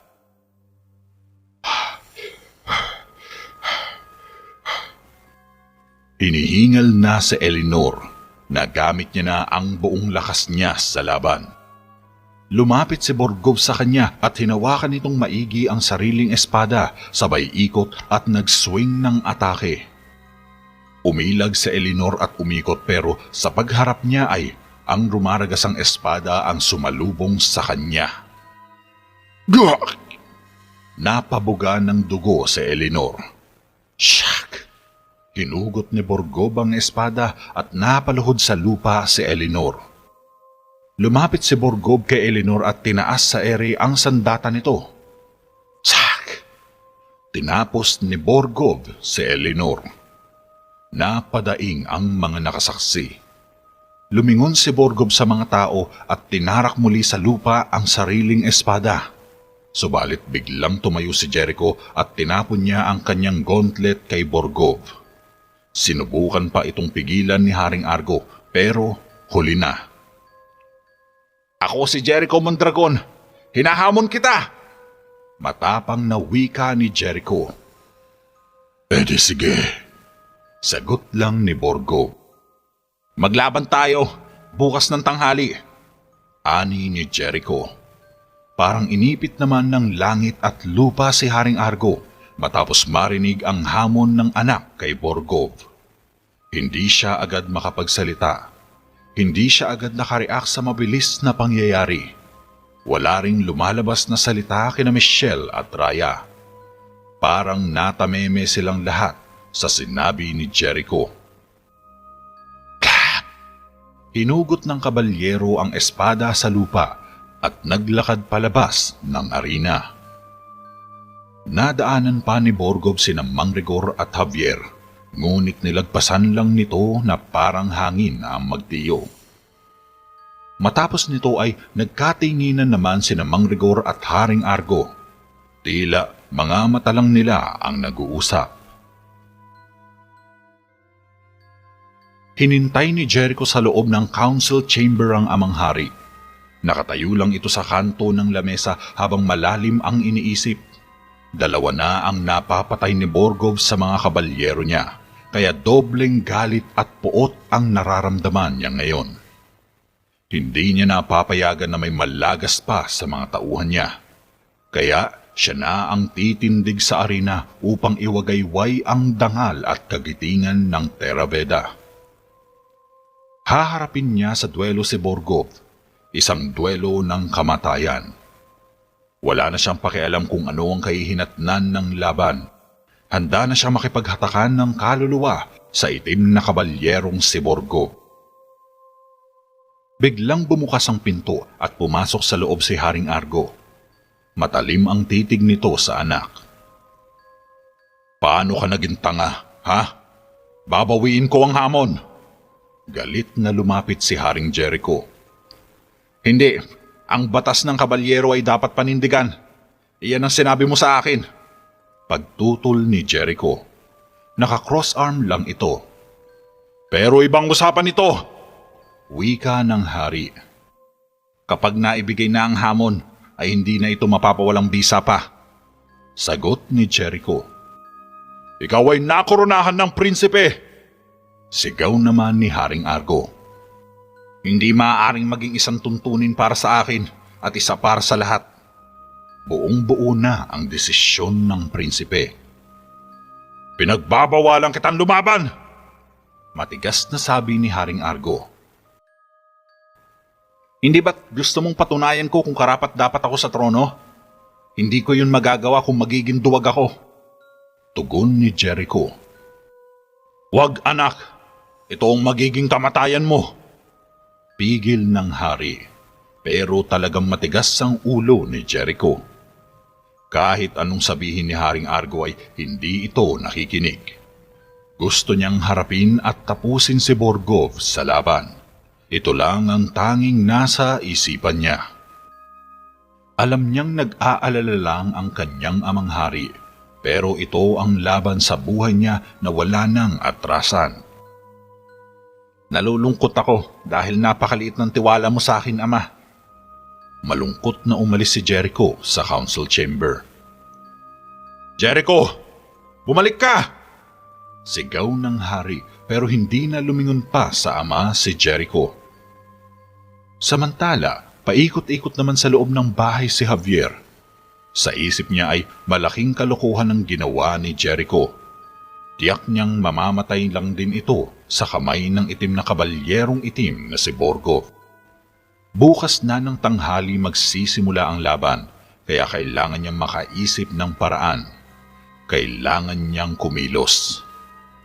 Hinihingal na si Eleanor na gamit niya na ang buong lakas niya sa laban. Lumapit si Borgov sa kanya at hinawakan nitong maigi ang sariling espada, sabay ikot at nag-swing ng atake. Umilag si Eleanor at umikot pero sa pagharap niya ay ang rumaragasang espada ang sumalubong sa kanya. Gak! Napabuga ng dugo si Eleanor. Shak! Hinugot ni Borgov ang espada at napaluhod sa lupa si Eleanor. Lumapit si Borgov kay Eleanor at tinaas sa ere ang sandata nito. Sak! Tinapos ni Borgov si Eleanor. Napadaing ang mga nakasaksi. Lumingon si Borgov sa mga tao at tinarak muli sa lupa ang sariling espada. Subalit biglang tumayo si Jericho at tinapon niya ang kanyang gauntlet kay Borgov. Sinubukan pa itong pigilan ni Haring Argo pero huli na. Ako si Jericho Mondragon. Hinahamon kita! Matapang na wika ni Jericho. Edi sige. Sagot lang ni Borgov. Maglaban tayo bukas ng tanghali. Ani ni Jericho. Parang inipit naman ng langit at lupa si Haring Argo matapos marinig ang hamon ng anak kay Borgov. Hindi siya agad makapagsalita. Hindi siya agad nakareact sa mabilis na pangyayari. Wala ring lumalabas na salita kina Michelle at Raya. Parang natameme silang lahat sa sinabi ni Jericho. Hinugot ng kabalyero ang espada sa lupa at naglakad palabas ng arena. Nadaanan pa ni Borgov sina Mangrigor at Javier, ngunit nilagpasan lang nito na parang hangin ang magtiyo. Matapos nito ay nagkatinginan naman sina Mangrigor at Haring Argo. Tila mga mata lang nila ang nag-uusap. Hinintay ni Jericho sa loob ng council chamber ang amang hari. Nakatayo lang ito sa kanto ng lamesa habang malalim ang iniisip. Dalawa na ang napapatay ni Borgov sa mga kabalyero niya, kaya dobleng galit at puot ang nararamdaman niya ngayon. Hindi niya napapayagan na may malagas pa sa mga tauhan niya. Kaya siya na ang titindig sa arena upang iwagayway ang dangal at kagitingan ng Theraveda. Haharapin niya sa duelo si Borgov, isang duelo ng kamatayan. Wala na siyang pakialam kung ano ang kahihinatnan ng laban. Handa na siya makipaghatakan ng kaluluwa sa itim na kabalyerong si Borgov. Biglang bumukas ang pinto at pumasok sa loob si Haring Argo. Matalim ang titig nito sa anak. Paano ka naging tanga, ha? Babawiin ko ang hamon. Galit na lumapit si Haring Jericho. Hindi, ang batas ng kabalyero ay dapat panindigan. Iyan ang sinabi mo sa akin. Pagtutol ni Jericho. Naka-cross-arm lang ito. Pero ibang usapan ito. Wika ng hari. Kapag naibigay na ang hamon, ay hindi na ito mapapawalang bisa pa. Sagot ni Jericho. Ikaw ay nakoronahan ng prinsipe. Sigaw naman ni Haring Argo. Hindi maaaring maging isang tuntunin para sa akin at isa para sa lahat. Buong-buo na ang desisyon ng prinsipe. Pinagbabawalan kitang lumaban! Matigas na sabi ni Haring Argo. Hindi ba't gusto mong patunayan ko kung karapat-dapat ako sa trono? Hindi ko yun magagawa kung magiging duwag ako. Tugon ni Jericho. "Wag anak, ito ang magiging kamatayan mo." Pigil ng hari, pero talagang matigas ang ulo ni Jericho. Kahit anong sabihin ni Haring Argo ay hindi ito nakikinig. Gusto niyang harapin at tapusin si Borgov sa laban. Ito lang ang tanging nasa isipan niya. Alam niyang nag-aalala lang ang kanyang amang hari, pero ito ang laban sa buhay niya na wala nang atrasan. "Nalulungkot ako dahil napakaliit ng tiwala mo sa akin, ama." Malungkot na umalis si Jericho sa council chamber. "Jericho! Bumalik ka!" Sigaw ng hari, pero hindi na lumingon pa sa ama si Jericho. Samantala, paikot-ikot naman sa loob ng bahay si Javier. Sa isip niya ay malaking kalokohan ang ginawa ni Jericho. Tiyak niyang mamamatay lang din ito sa kamay ng itim na kabalyerong itim na si Borgov. Bukas na ng tanghali magsisimula ang laban, kaya kailangan niyang makaisip ng paraan. Kailangan niyang kumilos.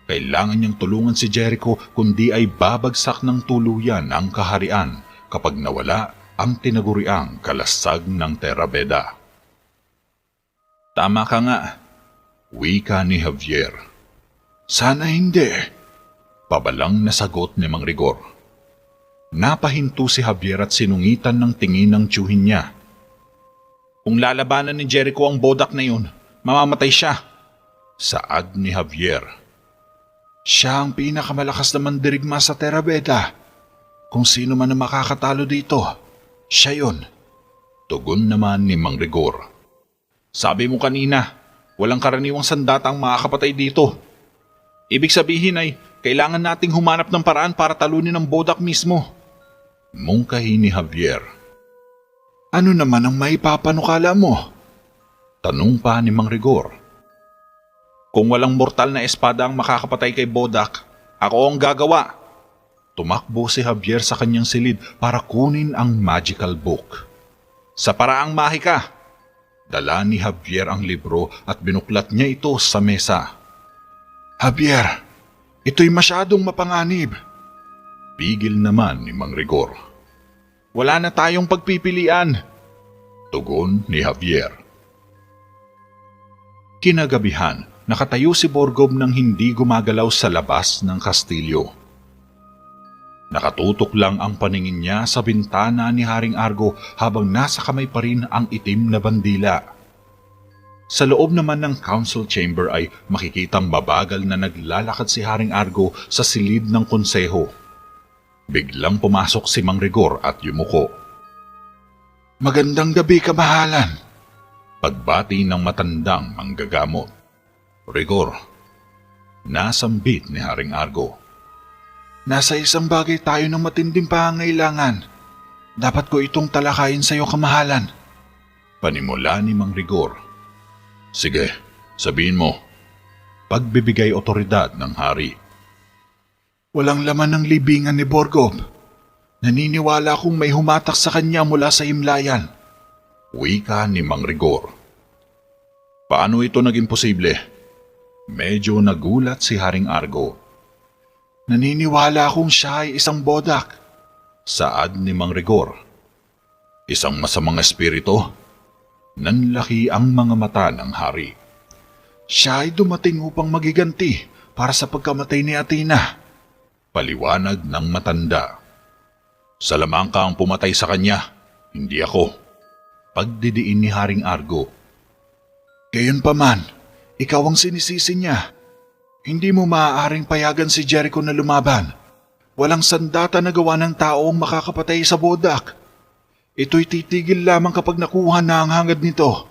Kailangan niyang tulungan si Jericho kundi ay babagsak ng tuluyan ang kaharian kapag nawala ang tinaguriang kalasag ng Terabeda. "Tama ka nga," wika ni Javier. "Sana hindi," pabalang na sagot ni Mang Rigor. Napahinto si Javier at sinungitan ng tingin ng tiyuhin niya. "Kung lalabanan ni Jericho ang bodak na yun, mamamatay siya," saad ni Javier. "Siya ang pinakamalakas na mandirigma sa Terabeda. Kung sino man ang makakatalo dito, siya yun," tugon naman ni Mang Rigor. "Sabi mo kanina, walang karaniwang sandata ang makakapatay dito. Ibig sabihin ay kailangan nating humanap ng paraan para talunin ang bodak mismo," mungkahi ni Javier. "Ano naman ang maipapanukala mo?" tanong pa ni Mang Rigor. "Kung walang mortal na espada ang makakapatay kay Bodak, ako ang gagawa." Tumakbo si Javier sa kanyang silid para kunin ang magical book. Sa paraang mahika, dala ni Javier ang libro at binuklat niya ito sa mesa. "Javier, ito'y masyadong mapanganib." Pigil naman ni Mang Rigor. "Wala na tayong pagpipilian," tugon ni Javier. Kinagabihan, nakatayo si Borgov nang hindi gumagalaw sa labas ng kastilyo. Nakatutok lang ang paningin niya sa bintana ni Haring Argo habang nasa kamay pa rin ang itim na bandila. Sa loob naman ng council chamber ay makikitang mabagal na naglalakad si Haring Argo sa silid ng konseho. Biglang pumasok si Mang Rigor at yumuko. "Magandang gabi, kamahalan," pagbati ng matandang manggagamot. "Rigor," nasambit ni Haring Argo. "Nasa isang bagay tayo ng matinding pangangailangan. Dapat ko itong talakayin sa iyo, kamahalan," panimula ni Mang Rigor. "Sige, sabihin mo." Pagbibigay otoridad ng hari. "Walang laman ng libingan ni Borgov. Naniniwala akong may humatak sa kanya mula sa himlayan," wika ni Mang Rigor. "Paano ito naging posible?" Medyo nagulat si Haring Argo. "Naniniwala akong siya ay isang bodak," saad ni Mang Rigor. "Isang masamang espiritu?" Nanlaki ang mga mata ng hari. "Siya ay dumating upang magiganti para sa pagkamatay ni Athena," paliwanag ng matanda. "Salamang ka ang pumatay sa kanya, hindi ako," pagdidiin ni Haring Argo. "Gayunpaman, ikaw ang sinisisi niya. Hindi mo maaaring payagan si Jericho na lumaban. Walang sandata na gawa ng tao ang makakapatay sa bodak. Ito'y titigil lamang kapag nakuha na ang hangad nito.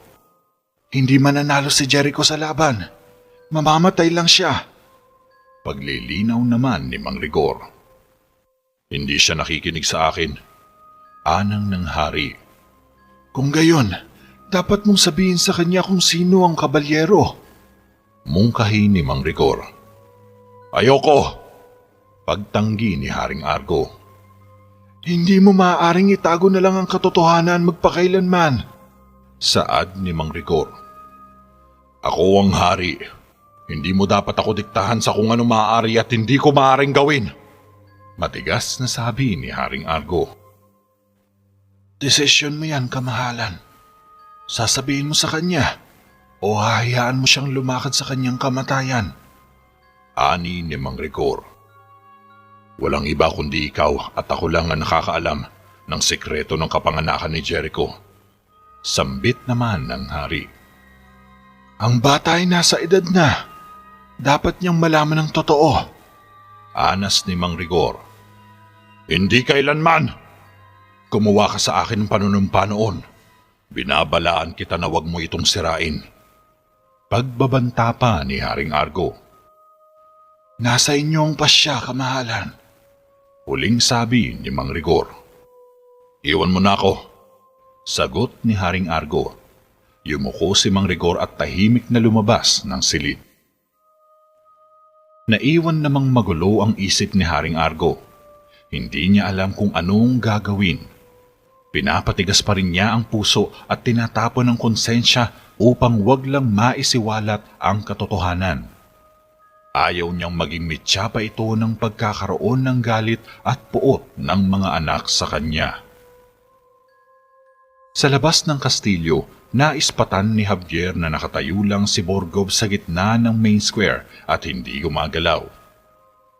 Hindi mananalo si Jericho sa laban. Mamamatay lang siya." Paglilinaw naman ni Mang Rigor. "Hindi siya nakikinig sa akin," anang ng hari. "Kung gayon, dapat mong sabihin sa kanya kung sino ang kabalyero," mungkahi ni Mang Rigor. "Ayoko," pagtanggi ni Haring Argo. "Hindi mo maaaring itago na lang ang katotohanan magpakailanman," saad ni Mang Rigor. "Ako ang hari. Hindi mo dapat ako diktahan sa kung ano maaari at hindi ko maaaring gawin. Matigas na sabi ni Haring Argo. Desisyon mo yan, kamahalan. Sasabihin mo sa kanya o hahayaan mo siyang lumakad sa kanyang kamatayan. Ani ni Mang Rigor. Walang iba kundi ikaw at ako lang ang nakakaalam ng sekreto ng kapanganakan ni Jericho. Sambit naman ng hari. Ang bata ay nasa edad na. Dapat niyang malaman ng totoo. Anas ni Mang Rigor. Hindi kailanman. Kumuha ka sa akin ng panunumpa noon. Binabalaan kita na wag mo itong sirain. Pagbabanta pa ni Haring Argo. Nasa inyo ang pasya, kamahalan. Huling sabi ni Mang Rigor. Iwan mo na ako. Sagot ni Haring Argo. Yumuko si Mang Rigor at tahimik na lumabas ng silid. Naiwan namang magulo ang isip ni Haring Argo. Hindi niya alam kung anong gagawin. Pinapatigas pa rin niya ang puso at tinatapon ng konsensya upang wag lang maisiwalat ang katotohanan. Ayaw niyang maging mitya pa ito ng pagkakaroon ng galit at puot ng mga anak sa kanya. Sa labas ng kastilyo, naispatan ni Javier na nakatayo lang si Borgov sa gitna ng main square at hindi gumagalaw.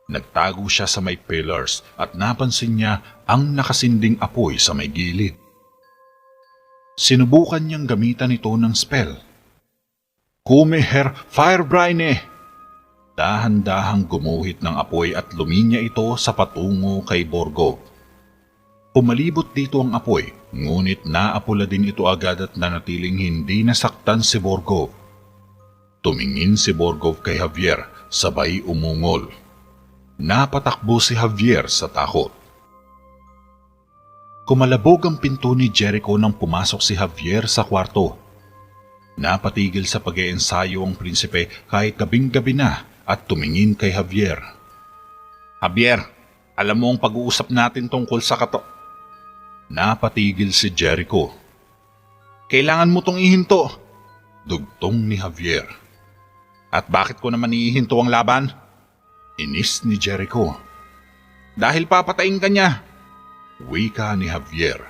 Nagtago siya sa may pillars at napansin niya ang nakasinding apoy sa may gilid. Sinubukan niyang gamitan ito ng spell. Kume her Firebrine! Dahan-dahang gumuhit ng apoy at luminya ito sa patungo kay Borgov. Pumalibot dito ang apoy, ngunit naapula din ito agad at nanatiling hindi nasaktan si Borgov. Tumingin si Borgov kay Javier, sabay umungol. Napatakbo si Javier sa takot. Kumalabog ang pinto ni Jericho nang pumasok si Javier sa kwarto. Napatigil sa pag-iensayo ang prinsipe kahit gabing-gabi na at tumingin kay Javier. Javier, alam mo ang pag-uusap natin tungkol sa Napatigil si Jericho. Kailangan mo tong ihinto, dugtong ni Javier. At bakit ko naman ihinto ang laban? Inis ni Jericho. Dahil papatayin ka niya, wika ni Javier.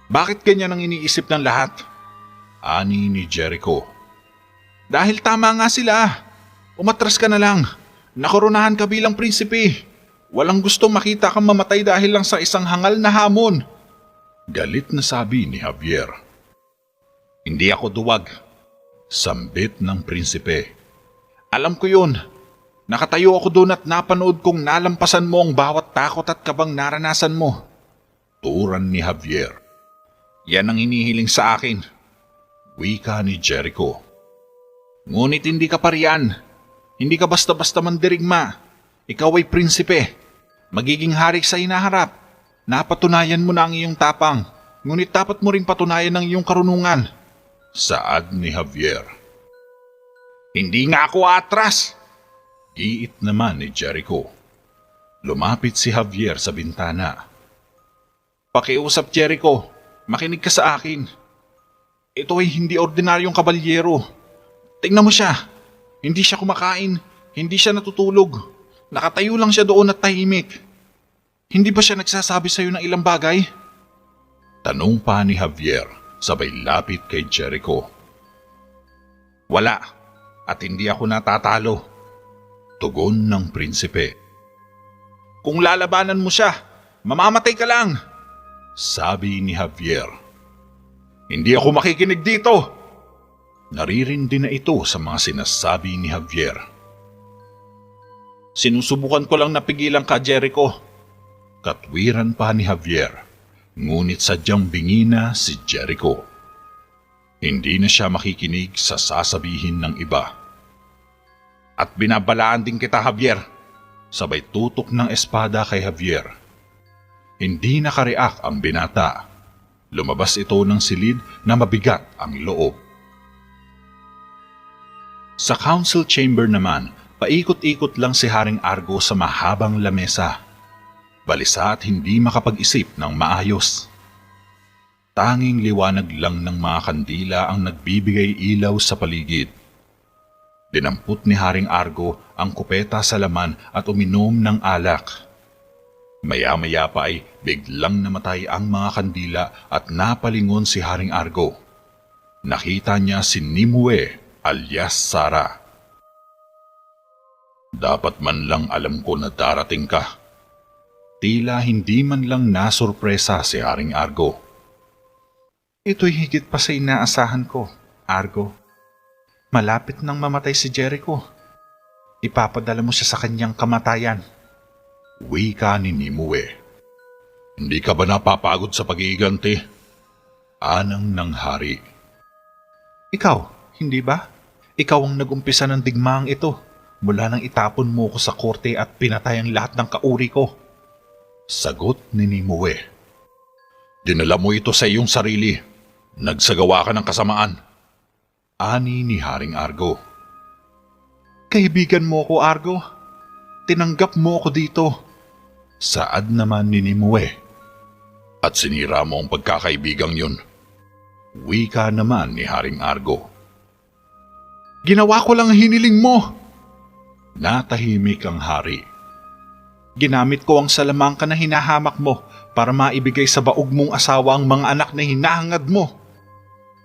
Bakit ganyan ang iniisip ng lahat? Ani ni Jericho. Dahil tama nga sila. Umatras ka na lang. Nakoronahan ka bilang prinsipe. Walang gusto makita kang mamatay dahil lang sa isang hangal na hamon. Galit na sabi ni Javier. Hindi ako duwag. Sambit ng prinsipe. Alam ko yun. Nakatayo ako doon at napanood kong nalampasan mo ang bawat takot at kabang naranasan mo. Turan ni Javier. Yan ang hinihiling sa akin. Wika ni Jericho. Ngunit hindi ka pa riyan. Hindi ka basta-basta mandirigma. Ikaw ay prinsipe. Magiging hari sa hinaharap. Napatunayan mo na ang iyong tapang. Ngunit dapat mo ring patunayan ang iyong karunungan. Saad ni Javier. Hindi nga ako atras. Giit naman ni Jericho. Lumapit si Javier sa bintana. Pakiusap, Jericho. Makinig ka sa akin. Ito ay hindi ordinaryong kabalyero. Tingnan mo siya. Hindi siya kumakain. Hindi siya natutulog. Nakatayo lang siya doon at tahimik. Hindi ba siya nagsasabi sa iyo ng ilang bagay? Tanong pa ni Javier, sabay lapit kay Jericho. Wala, at hindi ako natatalo. Tugon ng prinsipe. Kung lalabanan mo siya, mamamatay ka lang. Sabi ni Javier. Hindi ako makikinig dito. Naririndi na ito sa mga sinasabi ni Javier. Sinusubukan ko lang napigilan ka, Jericho. Katwiran pa ni Javier, ngunit sadyang bingi na si Jericho. Hindi na siya makikinig sa sasabihin ng iba. At binabalaan din kita, Javier. Sabay tutok ng espada kay Javier. Hindi nakareact ang binata. Lumabas ito ng silid na mabigat ang loob. Sa council chamber naman, paikot-ikot lang si Haring Argo sa mahabang lamesa. Balisa at hindi makapag-isip ng maayos. Tanging liwanag lang ng mga kandila ang nagbibigay ilaw sa paligid. Dinampot ni Haring Argo ang kupeta sa laman at uminom ng alak. Maya-maya pa ay biglang namatay ang mga kandila at napalingon si Haring Argo. Nakita niya si Nimue alias Sara. Dapat man lang alam ko na darating ka. Tila hindi man lang nasurpresa si Haring Argo. Ito'y higit pa sa inaasahan ko, Argo. Malapit nang mamatay si Jericho. Ipapadala mo siya sa kanyang kamatayan. Wika ni Nimue. Hindi ka ba napapagod sa pag-iiganti? Anang ng hari. Ikaw, hindi ba? Ikaw ang nag-umpisa ng digmaang ito mula nang itapon mo ko sa korte at pinatay ang lahat ng kauri ko. Sagot ni Nimue. Dinala mo ito sa iyong sarili. Nagsagawa ka ng kasamaan. Ani ni Haring Argo. Kaibigan mo ko, Argo. Tinanggap mo ko dito. Saad naman ni Nimue. At sinira mo ang pagkakaibigang yun. Wika naman ni Haring Argo. Ginawa ko lang ang hiniling mo. Natahimik ang hari. Ginamit ko ang salamangka na hinahamak mo para maibigay sa baog mong asawa ang mga anak na hinahangad mo.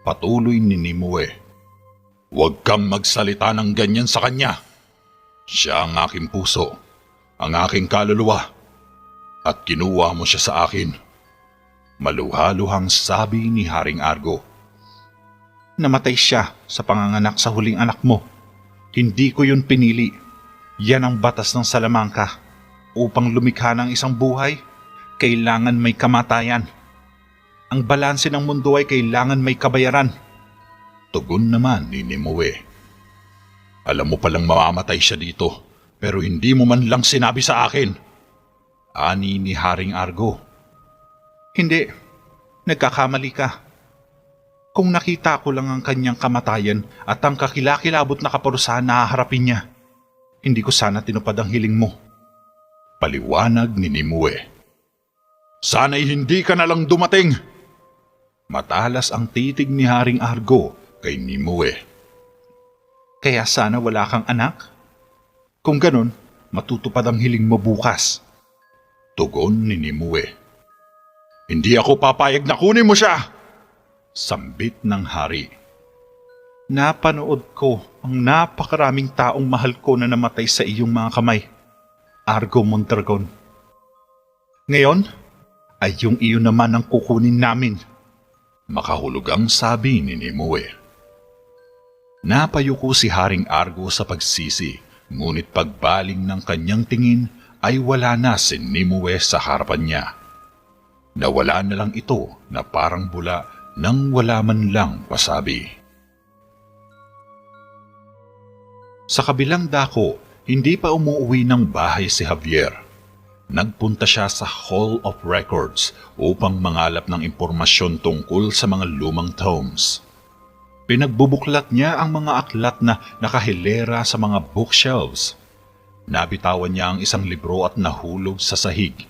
Patuloy ni Nimue. Huwag kang magsalita ng ganyan sa kanya. Siya ang aking puso, ang aking kaluluwa. At kinuha mo siya sa akin. Maluhaluhang sabi ni Haring Argo. Namatay siya sa panganganak sa huling anak mo. Hindi ko yun pinili. Yan ang batas ng salamangka. Upang lumikha ng isang buhay, kailangan may kamatayan. Ang balanse ng mundo ay kailangan may kabayaran. Tugon naman ni Nimue. Alam mo palang mamamatay siya dito, pero hindi mo man lang sinabi sa akin. Ani ni Haring Argo. Hindi, nagkakamali ka. Kung nakita ko lang ang kanyang kamatayan at ang kakilakilabot na kaparusahan na haharapin niya, hindi ko sana tinupad ang hiling mo. Paliwanag ni Nimue. Sana'y hindi ka na lang dumating. Matalas ang titig ni Haring Argo kay Nimue. Kaya sana wala kang anak? Kung ganun, matutupad ang hiling mo bukas. Tugon ni Nimue. Hindi ako papayag na kunin mo siya! Sambit ng hari. Napanood ko ang napakaraming taong mahal ko na namatay sa iyong mga kamay, Argo Mondragon. Ngayon, ay yung iyo naman ang kukunin namin. Makahulog ang sabi ni Nimue. Napayuko si Haring Argo sa pagsisi, ngunit pagbaling ng kanyang tingin ay wala na si Nimue sa harapan niya. Nawala na lang ito na parang bula nang wala man lang pasabi. Sa kabilang dako, hindi pa umuwi ng bahay si Javier. Nagpunta siya sa Hall of Records upang mangalap ng impormasyon tungkol sa mga lumang tomes. Pinagbubuklat niya ang mga aklat na nakahilera sa mga bookshelves. Nabitawan niya ang isang libro at nahulog sa sahig.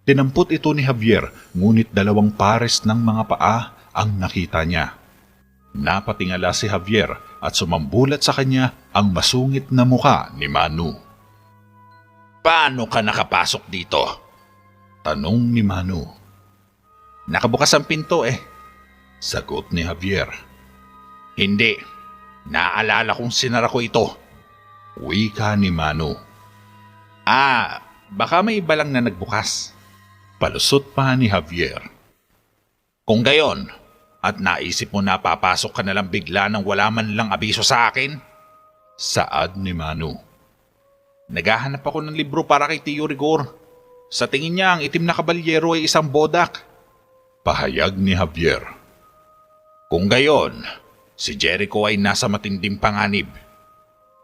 Dinampot ito ni Javier, ngunit 2 pares ng mga paa ang nakita niya. Napatingala si Javier at sumambulat sa kanya ang masungit na muka ni Manu. Paano ka nakapasok dito? Tanong ni Manu. Nakabukas ang pinto Sagot ni Javier. Hindi. Naalala kong sinara ko ito. Wika ni Manu. Baka may iba lang na nagbukas. Palusot pa ni Javier. Kung gayon, at naisip mo na papasok ka na lang bigla nang wala man lang abiso sa akin? Saad ni Manu. Naghahanap ako ng libro para kay Tio Rigor. Sa tingin niya ang itim na kabalyero ay isang bodak. Pahayag ni Javier. Kung gayon, si Jericho ay nasa matinding panganib.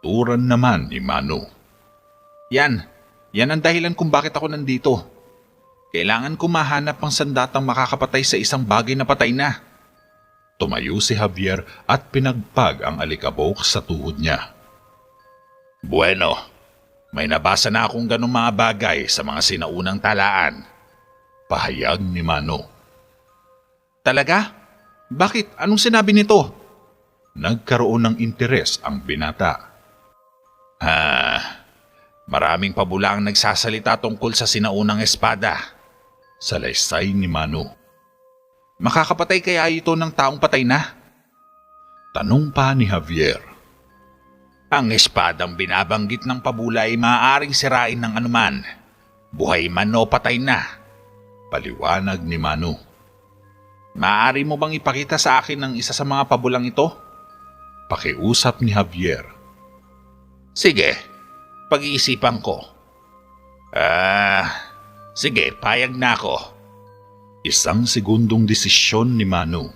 Turan naman ni Manu. Yan ang dahilan kung bakit ako nandito. Kailangan ko mahanap ang sandatang makakapatay sa isang bagay na patay na. Tumayo si Javier at pinagpag ang alikabok sa tuhod niya. Bueno, may nabasa na akong ganong mga bagay sa mga sinaunang talaan. Pahayag ni Manu. Talaga? Bakit? Anong sinabi nito? Nagkaroon ng interes ang binata. Maraming pabula ang nagsasalita tungkol sa sinaunang espada. Salaysay ni Manu. Makakapatay kaya ito ng taong patay na? Tanong pa ni Javier. Ang espadang binabanggit ng pabula ay maaaring sirain ng anuman. Buhay man o patay na. Paliwanag ni Manu. Maaari mo bang ipakita sa akin ang isa sa mga pabulang ito? Pakiusap ni Javier. Sige, pag-iisipan ko. Sige, payag na ako. Isang segundong desisyon ni Manu.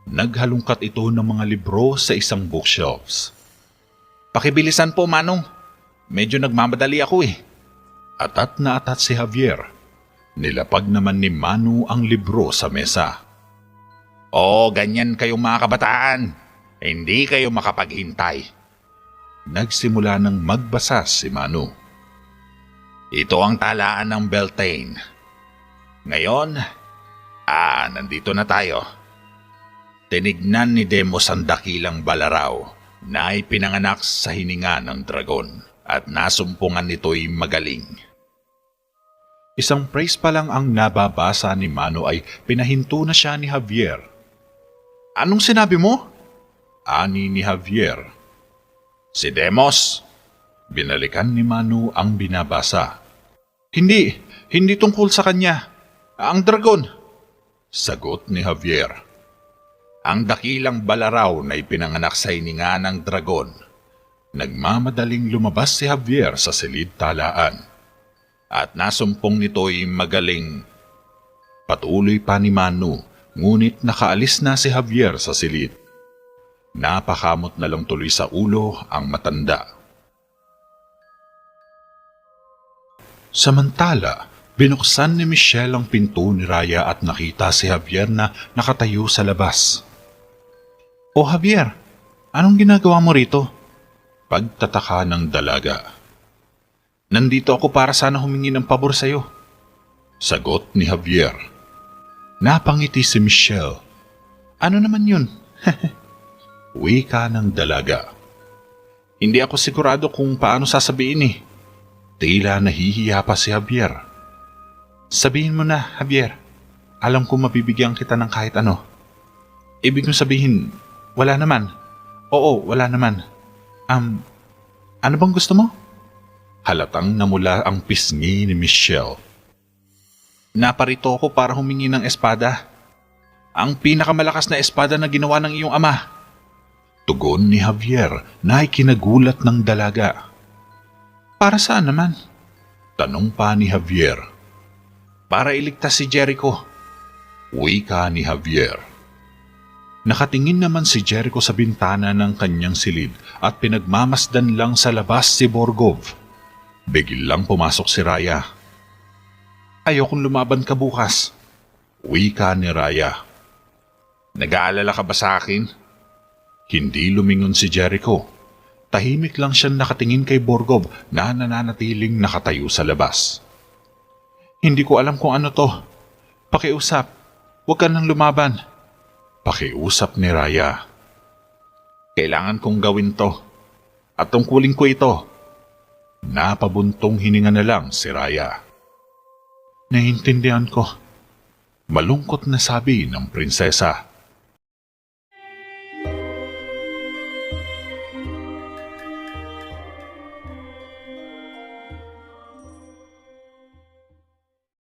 Naghalungkat ito ng mga libro sa isang bookshelves. Pakibilisan po, Manong. Medyo nagmamadali ako eh. Atat na atat si Javier. Nilapag naman ni Manu ang libro sa mesa. Ganyan kayong mga kabataan. Hindi kayo makapaghintay. Nagsimula ng magbasa si Manu. Ito ang talaan ng Beltane. Ngayon, nandito na tayo. Tinignan ni Demos ang dakilang balaraw na ipinanganak sa hininga ng dragon at nasumpungan nito'y magaling. Isang phrase pa lang ang nababasa ni Manu ay pinahinto na siya ni Javier. Anong sinabi mo? Ani ni Javier. Si Demos. Binalikan ni Manu ang binabasa. Hindi tungkol sa kanya. Ang dragon. Sagot ni Javier. Ang dakilang balaraw na ipinanganak sa hininga ng dragon. Nagmamadaling lumabas si Javier sa silid talaan. At nasumpong nito'y magaling. Patuloy pa ni Manu, ngunit nakaalis na si Javier sa silid. Napakamot na lang tuloy sa ulo ang matanda. Samantala, binuksan ni Michelle ang pinto ni Raya at nakita si Javier na nakatayo sa labas. O Javier, anong ginagawa mo rito? Pagtataka ng dalaga. Nandito ako para sana humingi ng pabor sa'yo. Sagot ni Javier. Napangiti si Michelle. Ano naman yun? Wika ng dalaga. Hindi ako sigurado kung paano sasabihin eh. Tila nahihiya pa si Javier. Sabihin mo na, Javier. Alam ko mabibigyan kita ng kahit ano. Ibig kong sabihin, wala naman. Oo, wala naman. Ano bang gusto mo? Halatang namula ang pisngi ni Michelle. Naparito ako para humingi ng espada. Ang pinakamalakas na espada na ginawa ng iyong ama. Tugon ni Javier na ikinagulat ng dalaga. Para saan naman? Tanong pa ni Javier. Para iligtas si Jericho. Wika ni Javier. Nakatingin naman si Jericho sa bintana ng kanyang silid at pinagmamasdan lang sa labas si Borgov. Biglang pumasok si Raya. Ayokong lumaban ka bukas. Wika ni Raya. Nag-aalala ka ba sa akin? Hindi lumingon si Jericho. Tahimik lang siyang nakatingin kay Borgov na nananatiling nakatayo sa labas. Hindi ko alam kung ano to. Pakiusap. Huwag ka nang lumaban. Pakiusap ni Raya. Kailangan kong gawin to. At tungkulin ko ito. Napabuntong hininga na lang si Raya. Naiintindihan ko. Malungkot na sabi ng prinsesa.